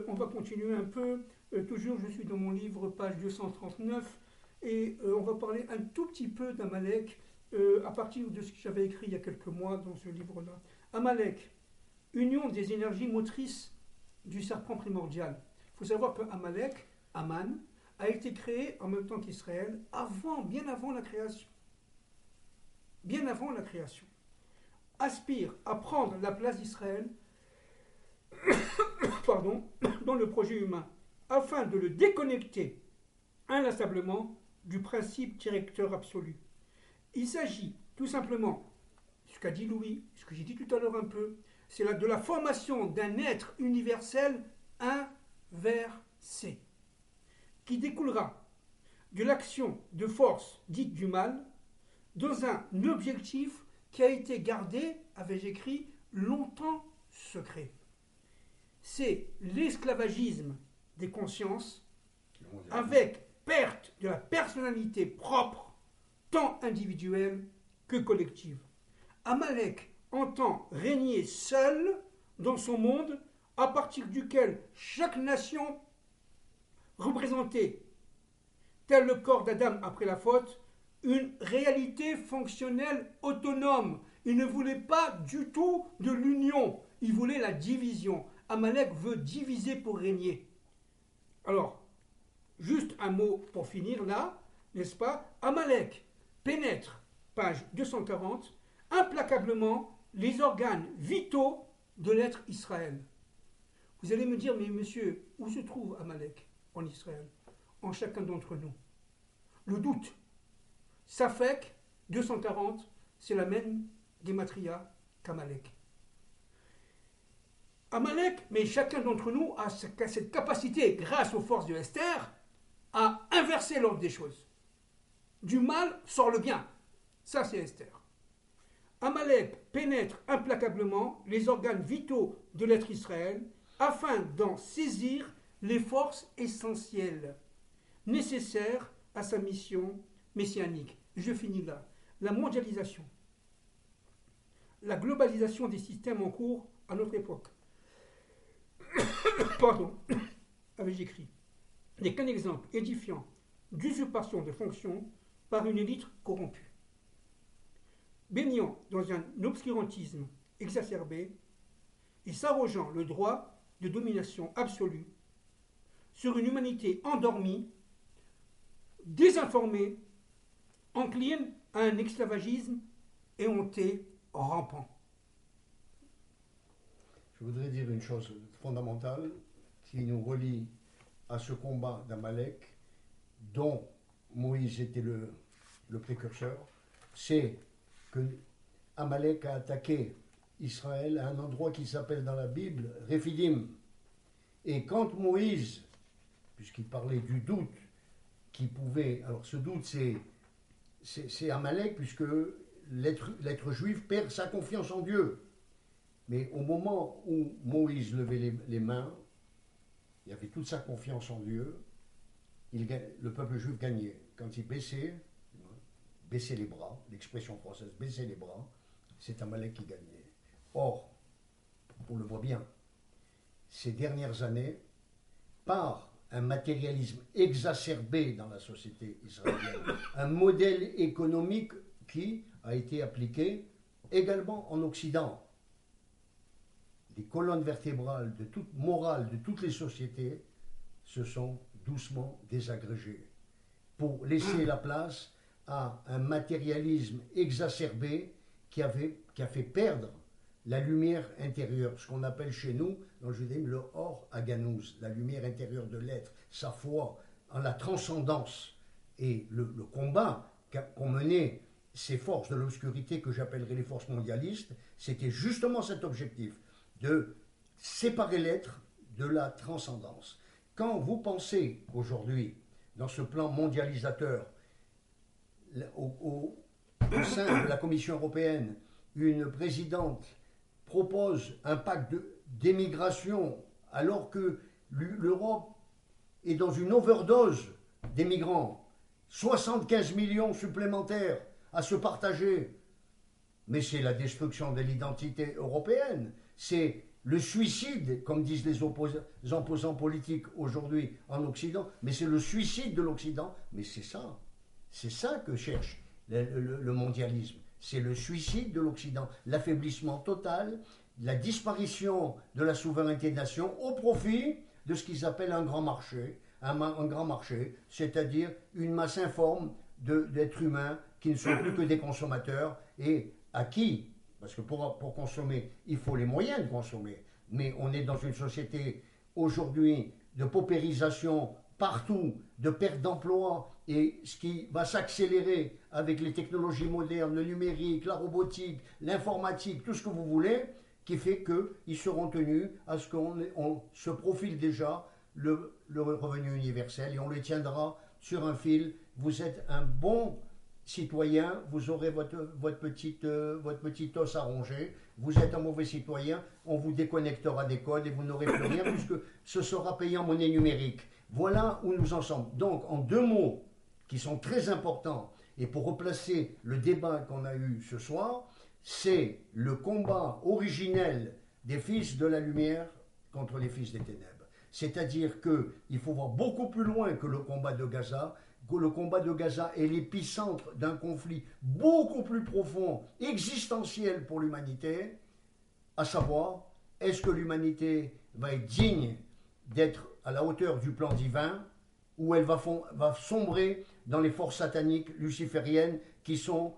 On va continuer un peu. Toujours, je suis dans mon livre, page 239, et on va parler un tout petit peu d'Amalek, à partir de ce que j'avais écrit il y a quelques mois dans ce livre-là. Amalek, union des énergies motrices du serpent primordial. Il faut savoir que Amalek, Aman, a été créé en même temps qu'Israël, bien avant la création. Bien avant la création. aspire à prendre la place d'Israël dans le projet humain, afin de le déconnecter inlassablement du principe directeur absolu. Il s'agit tout simplement, ce qu'a dit Louis, ce que j'ai dit tout à l'heure un peu, c'est de la formation d'un être universel inversé, qui découlera de l'action de force dite du mal, dans un objectif qui a été gardé, avais-je écrit, longtemps secret. C'est l'esclavagisme des consciences avec perte de la personnalité propre, tant individuelle que collective. Amalek entend régner seul dans son monde à partir duquel chaque nation représentait, tel le corps d'Adam après la faute, une réalité fonctionnelle autonome. Il ne voulait pas du tout de l'union, il voulait la division. Amalek veut diviser pour régner. Alors, juste un mot pour finir là, n'est-ce pas? Amalek pénètre, page 240, implacablement les organes vitaux de l'être Israël. Vous allez me dire, mais monsieur, où se trouve Amalek en Israël? En chacun d'entre nous. Le doute. Safek 240, c'est la même gematria qu'Amalek. Amalek, mais chacun d'entre nous a cette capacité, grâce aux forces de Esther, à inverser l'ordre des choses. Du mal sort le bien. Ça, c'est Esther. Amalek pénètre implacablement les organes vitaux de l'être Israël afin d'en saisir les forces essentielles nécessaires à sa mission messianique. Je finis là. La mondialisation, la globalisation des systèmes en cours à notre époque. Avais-je écrit, n'est qu'un exemple édifiant d'usurpation de fonctions par une élite corrompue. Baignant dans un obscurantisme exacerbé et s'arrogeant le droit de domination absolue sur une humanité endormie, désinformée, encline à un esclavagisme éhonté, rampant. Je voudrais dire une chose fondamentale qui nous relie à ce combat d'Amalek dont Moïse était le précurseur, c'est que Amalek a attaqué Israël à un endroit qui s'appelle dans la Bible Rephidim. Et quand Moïse, puisqu'il parlait du doute qui pouvait... Alors ce doute c'est Amalek puisque l'être juif perd sa confiance en Dieu. Mais au moment où Moïse levait les mains, il avait toute sa confiance en Dieu, le peuple juif gagnait. Quand il baissait les bras, l'expression française, baisser les bras, c'est Amalek qui gagnait. Or, on le voit bien, ces dernières années, par un matérialisme exacerbé dans la société israélienne, un modèle économique qui a été appliqué également en Occident. Les colonnes vertébrales morales de toutes les sociétés se sont doucement désagrégées pour laisser la place à un matérialisme exacerbé qui a fait perdre la lumière intérieure, ce qu'on appelle chez nous, dans le judaïsme, le Or Haganouz, la lumière intérieure de l'être, sa foi en la transcendance et le combat qu'ont mené ces forces de l'obscurité que j'appellerais les forces mondialistes, c'était justement cet objectif, de séparer l'être de la transcendance. Quand vous pensez aujourd'hui, dans ce plan mondialisateur, au sein de la Commission européenne, une présidente propose un pacte d'émigration alors que l'Europe est dans une overdose d'émigrants, 75 millions supplémentaires à se partager. Mais c'est la destruction de l'identité européenne, c'est le suicide, comme disent les opposants politiques aujourd'hui en Occident, mais c'est le suicide de l'Occident, mais c'est ça que cherche le mondialisme, c'est le suicide de l'Occident, l'affaiblissement total, la disparition de la souveraineté des nations au profit de ce qu'ils appellent un grand marché, un grand marché, c'est-à-dire une masse informe d'êtres humains qui ne sont plus que des consommateurs et à qui parce que pour consommer, il faut les moyens de consommer. Mais on est dans une société aujourd'hui de paupérisation partout, de perte d'emploi, et ce qui va s'accélérer avec les technologies modernes, le numérique, la robotique, l'informatique, tout ce que vous voulez, qui fait qu'ils seront tenus à ce qu'on se profile déjà le revenu universel et on le tiendra sur un fil. Vous êtes un bon citoyen, vous aurez votre petit os à ronger. Vous êtes un mauvais citoyen, on vous déconnectera des codes et vous n'aurez plus rien puisque ce sera payé en monnaie numérique. Voilà où nous en sommes. Donc, en deux mots qui sont très importants, et pour replacer le débat qu'on a eu ce soir, c'est le combat originel des fils de la lumière contre les fils des ténèbres. C'est-à-dire qu'il faut voir beaucoup plus loin que le combat de Gaza, que le combat de Gaza est l'épicentre d'un conflit beaucoup plus profond, existentiel pour l'humanité, à savoir, est-ce que l'humanité va être digne d'être à la hauteur du plan divin, ou elle va sombrer dans les forces sataniques lucifériennes qui sont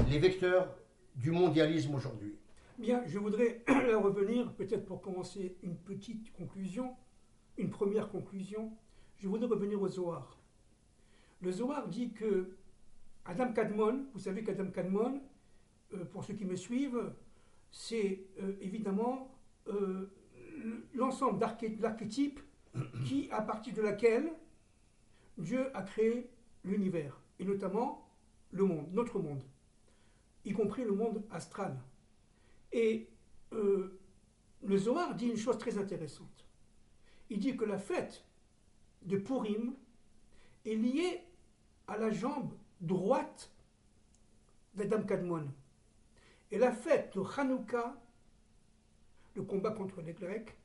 les vecteurs du mondialisme aujourd'hui. Bien, je voudrais là revenir, peut-être pour commencer une petite conclusion, une première conclusion, je voudrais revenir au Zohar. Le Zohar dit que Adam Kadmon, vous savez qu'Adam Kadmon, pour ceux qui me suivent, c'est évidemment l'ensemble d'archétypes qui, à partir de laquelle Dieu a créé l'univers, et notamment le monde, notre monde, y compris le monde astral. Et le Zohar dit une chose très intéressante. Il dit que la fête de Purim est liée à la jambe droite d'Adam Kadmon. Et la fête de Hanouka, le combat contre les Grecs,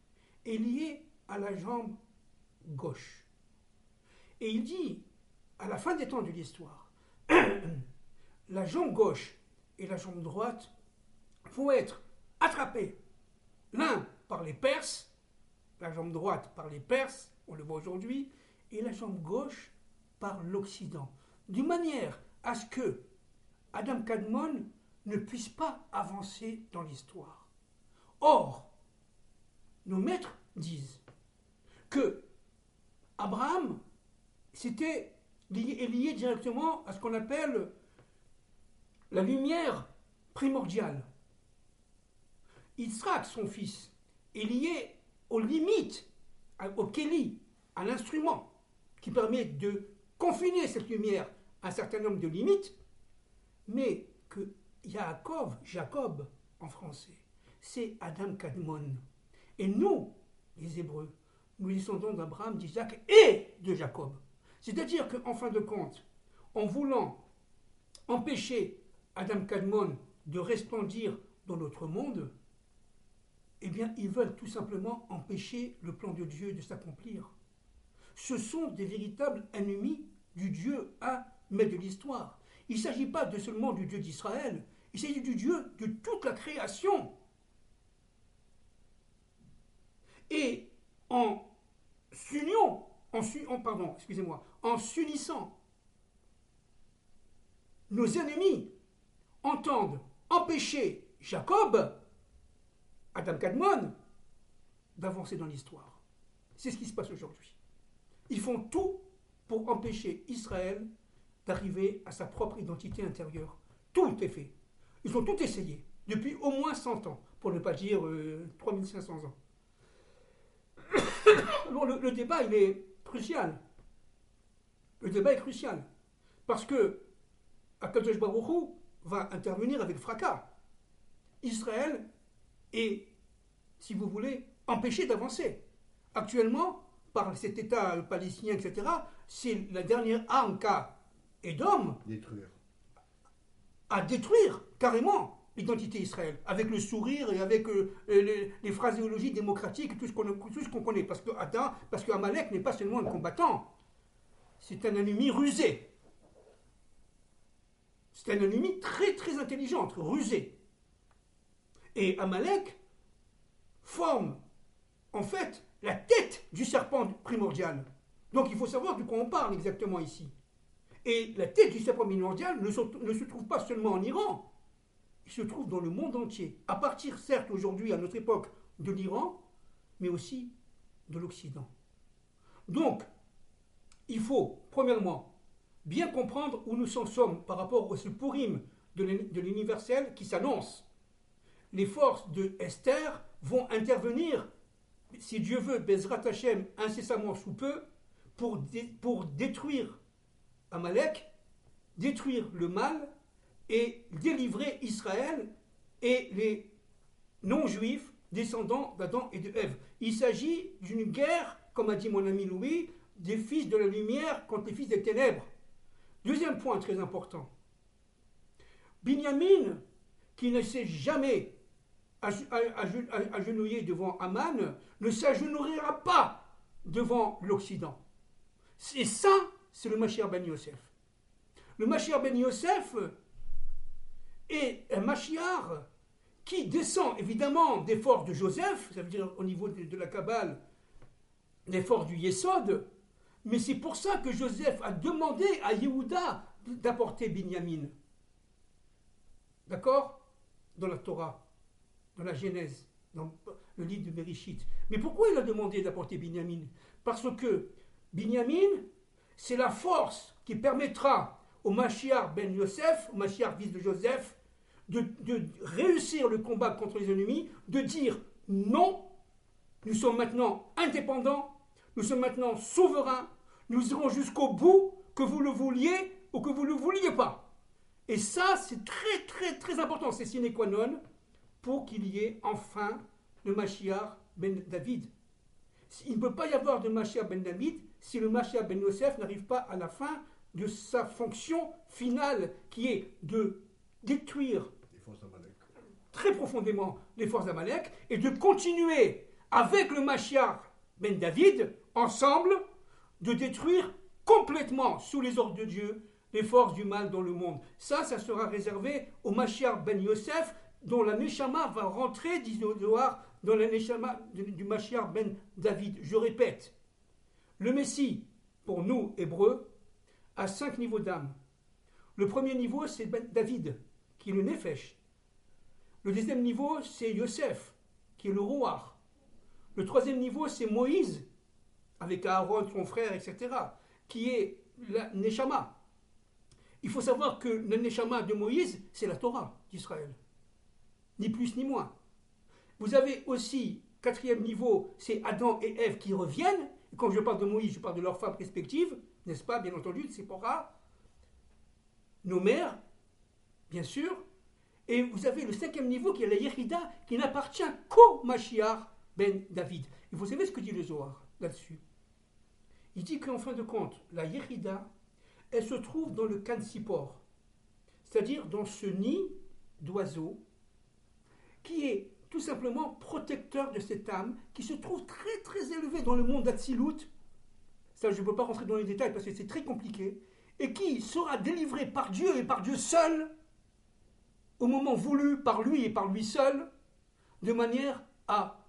est liée à la jambe gauche. Et il dit, à la fin des temps de l'histoire, la jambe gauche et la jambe droite vont être attrapés, l'un par les Perses, la jambe droite par les Perses, on le voit aujourd'hui, et la jambe gauche par l'Occident, d'une manière à ce que Adam Kadmon ne puisse pas avancer dans l'histoire. Or, nos maîtres disent que Abraham est lié directement à ce qu'on appelle la lumière primordiale. Yitzhak, son fils, est lié aux limites, au Kéli, à l'instrument qui permet de confiner cette lumière à un certain nombre de limites, mais que Jacob en français, c'est Adam Kadmon. Et nous, les Hébreux, nous descendons d'Abraham, d'Isaac et de Jacob. C'est-à-dire qu'en fin de compte, en voulant empêcher Adam Kadmon de resplendir dans notre monde, eh bien, ils veulent tout simplement empêcher le plan de Dieu de s'accomplir. Ce sont des véritables ennemis du Dieu mais de l'histoire. Il ne s'agit pas seulement du Dieu d'Israël, il s'agit du Dieu de toute la création. Et en s'unissant, nos ennemis entendent empêcher Jacob, Adam Kadmon, d'avancer dans l'histoire. C'est ce qui se passe aujourd'hui. Ils font tout pour empêcher Israël d'arriver à sa propre identité intérieure. Tout est fait. Ils ont tout essayé, depuis au moins 100 ans, pour ne pas dire 3500 ans. Alors le débat, il est crucial. Le débat est crucial. Parce que Akadosh Baruch Hu va intervenir avec fracas. Israël est, si vous voulez, empêché d'avancer. Actuellement, par cet État palestinien, etc., c'est la dernière arme qu'a Édom à détruire carrément l'identité Israël, avec le sourire et avec les phraséologies démocratiques, tout ce qu'on connaît. Parce que Amalek n'est pas seulement un combattant, c'est un ennemi rusé. C'est un ennemi très très intelligent, rusé. Et Amalek forme en fait la tête du serpent primordial. Donc il faut savoir de quoi on parle exactement ici. Et la tête du serpent primordial ne se trouve pas seulement en Iran. qui se trouve dans le monde entier, à partir certes aujourd'hui, à notre époque, de l'Iran, mais aussi de l'Occident. Donc, il faut, premièrement, bien comprendre où nous en sommes par rapport à ce Purim de l'universel qui s'annonce. Les forces de Esther vont intervenir, si Dieu veut, Bezrat Hashem, incessamment sous peu, pour détruire Amalek, détruire le mal et délivrer Israël et les non-juifs descendants d'Adam et de Ève. Il s'agit d'une guerre, comme a dit mon ami Louis, des fils de la lumière contre les fils des ténèbres. Deuxième point très important. Binyamin, qui ne s'est jamais agenouillé devant Aman, ne s'agenouillera pas devant l'Occident. Et ça, c'est le Mashiach ben Yosef. Le Mashiach ben Yosef est un Mashiach qui descend évidemment des forces de Joseph, ça veut dire au niveau de la Kabbale, des forces du Yesod, mais c'est pour ça que Joseph a demandé à Yehuda d'apporter Binyamin. D'accord? Dans la Torah, dans la Genèse, dans le livre de Bereshit. Mais pourquoi il a demandé d'apporter Binyamin? Parce que Binyamin, c'est la force qui permettra au Mashiach ben Yosef, au Mashiach fils de Joseph, de réussir le combat contre les ennemis, de dire non, nous sommes maintenant indépendants, nous sommes maintenant souverains, nous irons jusqu'au bout, que vous le vouliez ou que vous ne le vouliez pas. Et ça, c'est très très très important, c'est sine qua non, pour qu'il y ait enfin le Mashiach ben David. Il ne peut pas y avoir de Mashiach ben David si le Mashiach ben Yosef n'arrive pas à la fin de sa fonction finale, qui est de détruire très profondément les forces d'Amalek et de continuer avec le Mashiach ben David, ensemble, de détruire complètement, sous les ordres de Dieu, les forces du mal dans le monde. Ça sera réservé au Mashiach ben Yosef, dont la Neshama va rentrer, dit le Zohar, dans la Neshama du Mashiach ben David. Je répète, le Messie, pour nous, Hébreux, a 5 niveaux d'âme. Le premier niveau, c'est ben David, qui est le Nefesh. Le deuxième niveau, c'est Yosef, qui est le Roar. Le troisième niveau, c'est Moïse, avec Aaron, son frère, etc., qui est la Neshama. Il faut savoir que le Neshama de Moïse, c'est la Torah d'Israël. Ni plus ni moins. Vous avez aussi, quatrième niveau, c'est Adam et Ève qui reviennent. Et quand je parle de Moïse, je parle de leurs femmes respectives, n'est-ce pas, bien entendu, c'est Séphora, nos mères, bien sûr. Et vous avez le cinquième niveau qui est la Yérida, qui n'appartient qu'au Mashiach ben David. Et vous savez ce que dit le Zohar là-dessus? Il dit qu'en fin de compte, la Yérida, elle se trouve dans le Kansipor, c'est-à-dire dans ce nid d'oiseau qui est tout simplement protecteur de cette âme qui se trouve très très élevée dans le monde d'Atsilut. Ça, je ne peux pas rentrer dans les détails parce que c'est très compliqué. Et qui sera délivré par Dieu et par Dieu seul, au moment voulu par lui et par lui seul, de manière à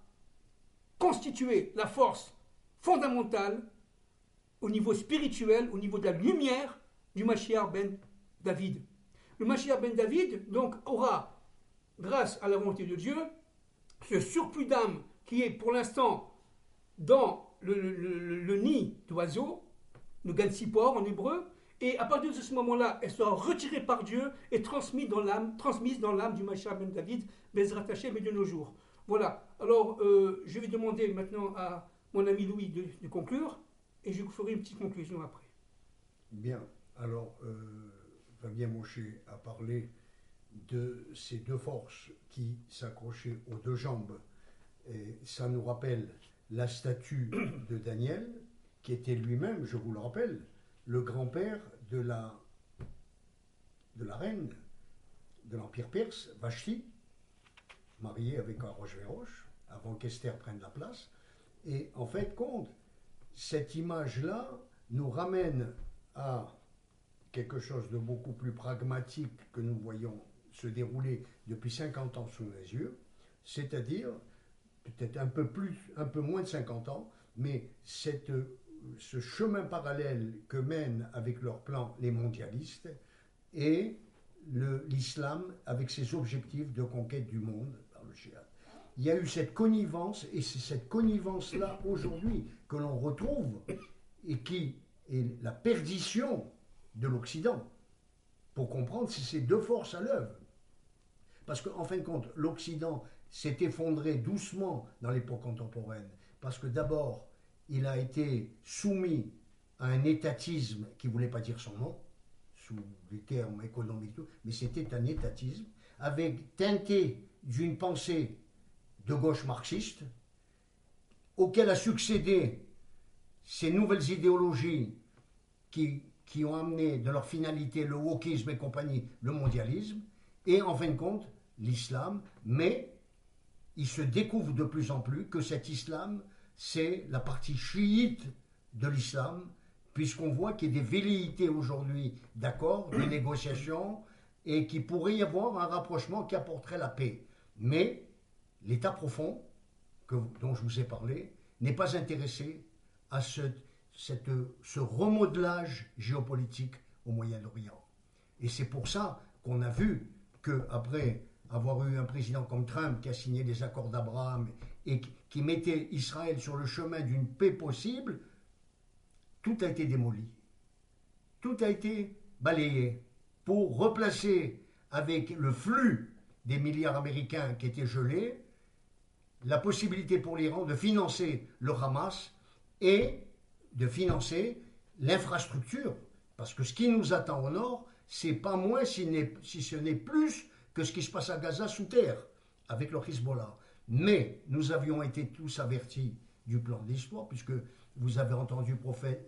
constituer la force fondamentale au niveau spirituel, au niveau de la lumière du Mashiach ben David. Le Mashiach ben David, donc, aura, grâce à la volonté de Dieu, ce surplus d'âme qui est pour l'instant dans le nid d'oiseau, le Gansipor en hébreu, et à partir de ce moment-là, elle sera retirée par Dieu et transmise dans l'âme du Mashiach ben David, Bezrat Hashem et de nos jours. Voilà. Alors, je vais demander maintenant à mon ami Louis de conclure, et je vous ferai une petite conclusion après. Bien. Alors, Fabien Moshe a parlé de ces deux forces qui s'accrochaient aux deux jambes. Et ça nous rappelle la statue de Daniel, qui était lui-même, je vous le rappelle, le grand-père de la reine de l'Empire perse, Vashti, mariée avec Ahasuerus, avant qu'Esther prenne la place. Et en fait, cette image-là nous ramène à quelque chose de beaucoup plus pragmatique que nous voyons se dérouler depuis 50 ans sous nos yeux, c'est-à-dire peut-être un peu moins de 50 ans, mais ce chemin parallèle que mènent avec leur plan les mondialistes et l'islam avec ses objectifs de conquête du monde par le djihad. Il y a eu cette connivence, et c'est cette connivence-là aujourd'hui que l'on retrouve, et qui est la perdition de l'Occident, pour comprendre si c'est deux forces à l'œuvre. Parce qu'en fin de compte, l'Occident s'est effondré doucement dans l'époque contemporaine, parce que d'abord, il a été soumis à un étatisme qui ne voulait pas dire son nom, sous les termes économiques, mais c'était un étatisme, avec teinté d'une pensée de gauche marxiste, auquel a succédé ces nouvelles idéologies qui ont amené de leur finalité le wokisme et compagnie, le mondialisme, et en fin de compte, l'islam, mais il se découvre de plus en plus que cet islam, c'est la partie chiite de l'islam, puisqu'on voit qu'il y a des velléités aujourd'hui d'accords, de négociations, et qu'il pourrait y avoir un rapprochement qui apporterait la paix. Mais l'État profond, dont je vous ai parlé, n'est pas intéressé à ce remodelage géopolitique au Moyen-Orient. Et c'est pour ça qu'on a vu qu'après avoir eu un président comme Trump qui a signé les accords d'Abraham et qui mettait Israël sur le chemin d'une paix possible, tout a été démoli. Tout a été balayé pour replacer avec le flux des milliards américains qui étaient gelés, la possibilité pour l'Iran de financer le Hamas et de financer l'infrastructure. Parce que ce qui nous attend au nord, c'est pas moins si ce n'est plus que ce qui se passe à Gaza sous terre, avec le Hezbollah. Mais nous avions été tous avertis du plan de l'histoire, puisque vous avez entendu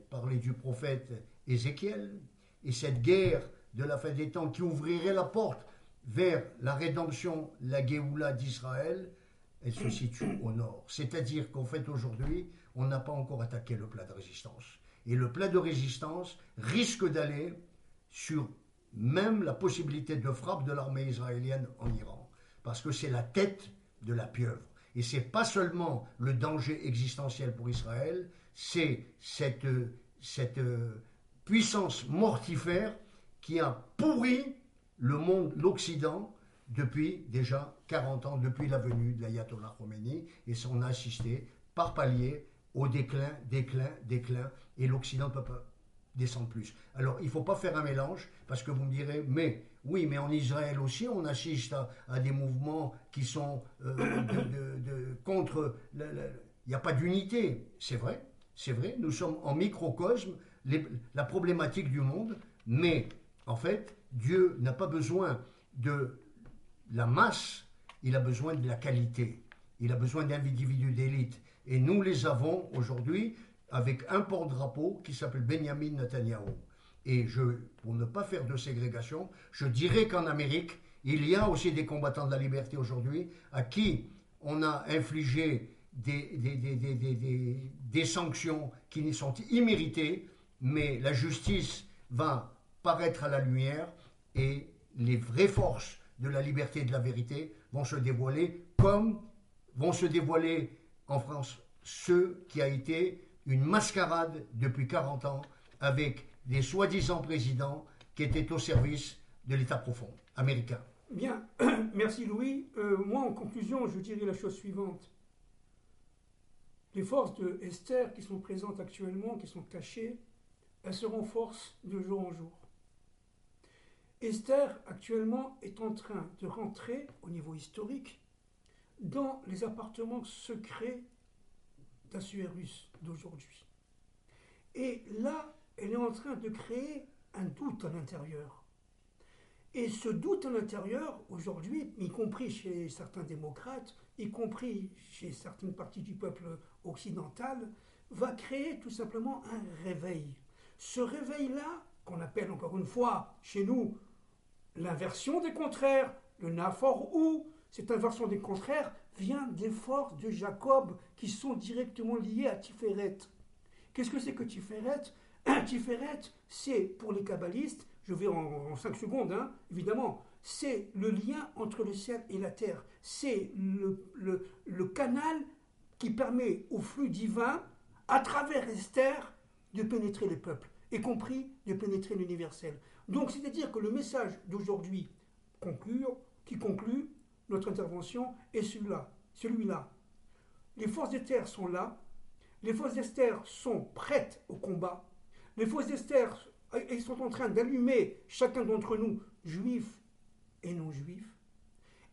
parler du prophète Ézéchiel, et cette guerre de la fin des temps qui ouvrirait la porte vers la rédemption, la Géoula d'Israël, elle se situe au nord. C'est-à-dire qu'en fait aujourd'hui, on n'a pas encore attaqué le plat de résistance. Et le plat de résistance risque d'aller sur même la possibilité de frappe de l'armée israélienne en Iran. Parce que c'est la tête de la pieuvre. Et ce n'est pas seulement le danger existentiel pour Israël, c'est cette puissance mortifère qui a pourri le monde, l'Occident, depuis déjà 40 ans, depuis la venue de l'ayatollah Khomeini, et on a assisté par palier au déclin, et l'Occident ne peut pas descendre plus. Alors, il ne faut pas faire un mélange, parce que vous me direz, mais en Israël aussi, on assiste à des mouvements qui sont contre... Il n'y a pas d'unité, c'est vrai, nous sommes en microcosme, la problématique du monde, mais en fait, Dieu n'a pas besoin de la masse, il a besoin de la qualité, il a besoin d'individus d'élite. Et nous les avons aujourd'hui avec un porte-drapeau qui s'appelle Benjamin Netanyahu. Et pour ne pas faire de ségrégation, je dirais qu'en Amérique, il y a aussi des combattants de la liberté aujourd'hui à qui on a infligé des sanctions qui sont imméritées, mais la justice va paraître à la lumière et les vraies forces de la liberté et de la vérité vont se dévoiler, comme vont se dévoiler en France ce qui a été une mascarade depuis 40 ans avec des soi-disant présidents qui étaient au service de l'État profond américain. Bien, merci Louis. Moi, en conclusion, je dirais la chose suivante. Les forces de Esther qui sont présentes actuellement, qui sont cachées, elles se renforcent de jour en jour. Esther, actuellement, est en train de rentrer, au niveau historique, dans les appartements secrets d'Assuérus d'aujourd'hui. Et là, elle est en train de créer un doute à l'intérieur. Et ce doute à l'intérieur, aujourd'hui, y compris chez certains démocrates, y compris chez certaines parties du peuple occidental, va créer tout simplement un réveil. Ce réveil-là, qu'on appelle encore une fois chez nous l'inversion des contraires, le naphor ou, cette inversion des contraires vient des forces de Jacob qui sont directement liées à Tiferet. Qu'est-ce que c'est que Tiferet? Tiferet, c'est pour les kabbalistes, je vais en 5 secondes, évidemment, c'est le lien entre le ciel et la terre. C'est le canal qui permet au flux divin, à travers Esther, de pénétrer les peuples. y compris de pénétrer l'universel. Donc, c'est-à-dire que le message d'aujourd'hui qui conclut notre intervention est celui-là. Les forces d'Esther sont là, les forces d'Esther sont prêtes au combat, les forces d'Esther ils sont en train d'allumer chacun d'entre nous, juifs et non-juifs,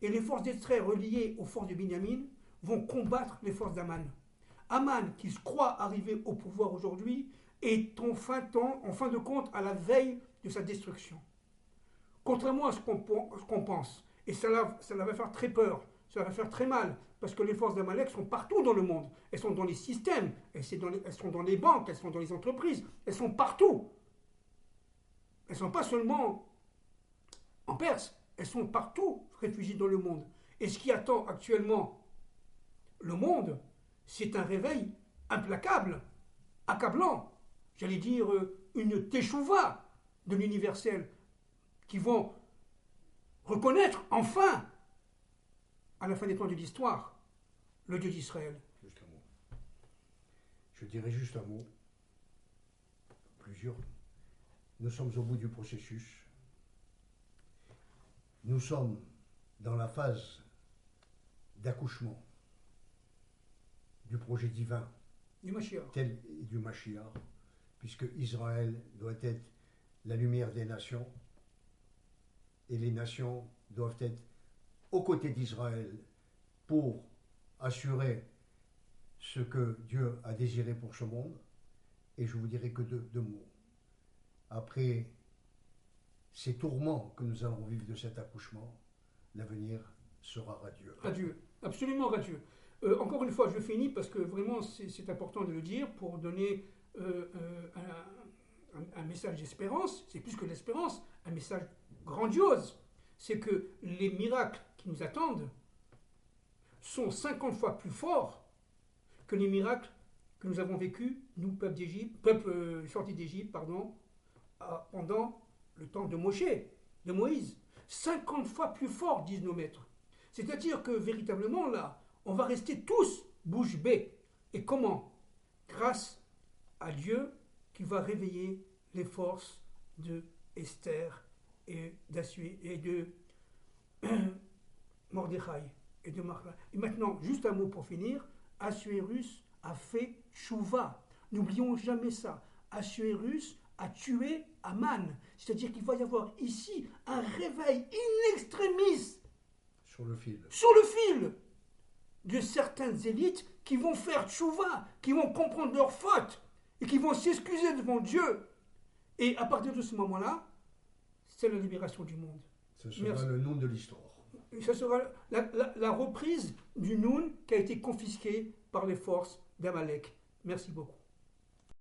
et les forces d'Esther reliées aux forces de Binyamin vont combattre les forces d'Aman. Aman, qui se croit arriver au pouvoir aujourd'hui, est en fin de compte à la veille de sa destruction. Contrairement à ce qu'on pense, et ça va faire très peur, ça va faire très mal, parce que les forces d'Amalek sont partout dans le monde. Elles sont dans les systèmes, elles sont dans les banques, elles sont dans les entreprises, elles sont partout. Elles ne sont pas seulement en Perse, elles sont partout réfugiées dans le monde. Et ce qui attend actuellement le monde, c'est un réveil implacable, accablant, j'allais dire une teshuva de l'universel, qui vont reconnaître enfin, à la fin des temps de l'histoire, le Dieu d'Israël. Juste un mot. Je dirais juste un mot. Plusieurs. Nous sommes au bout du processus. Nous sommes dans la phase d'accouchement du projet divin Du Mashiach. tel du Mashiach, puisque Israël doit être la lumière des nations, et les nations doivent être aux côtés d'Israël pour assurer ce que Dieu a désiré pour ce monde. Et je vous dirai que deux mots. Après ces tourments que nous allons vivre de cet accouchement, l'avenir sera radieux. Radieux, absolument radieux. Encore une fois, je finis parce que vraiment c'est important de le dire pour donner un message d'espérance. C'est plus que l'espérance, un message grandiose. C'est que les miracles qui nous attendent sont 50 fois plus forts que les miracles que nous avons vécus, nous, peuple sorti d'Égypte, pendant le temps de de Moïse. 50 fois plus fort, disent nos maîtres. C'est-à-dire que véritablement, là, on va rester tous bouche bée. Et comment? Grâce à Dieu qui va réveiller les forces de Esther et de Mordechai et de Marla. Et maintenant, juste un mot pour finir. Assuérus a fait Tchouva. N'oublions jamais ça. Assuérus a tué Aman. C'est-à-dire qu'il va y avoir ici un réveil in extremis Sur le fil de certaines élites qui vont faire tchouva, qui vont comprendre leurs fautes et qui vont s'excuser devant Dieu. Et à partir de ce moment-là, c'est la libération du monde. Ce sera le nom de l'histoire. Ce sera la reprise du Noun qui a été confisqué par les forces d'Amalek. Merci beaucoup.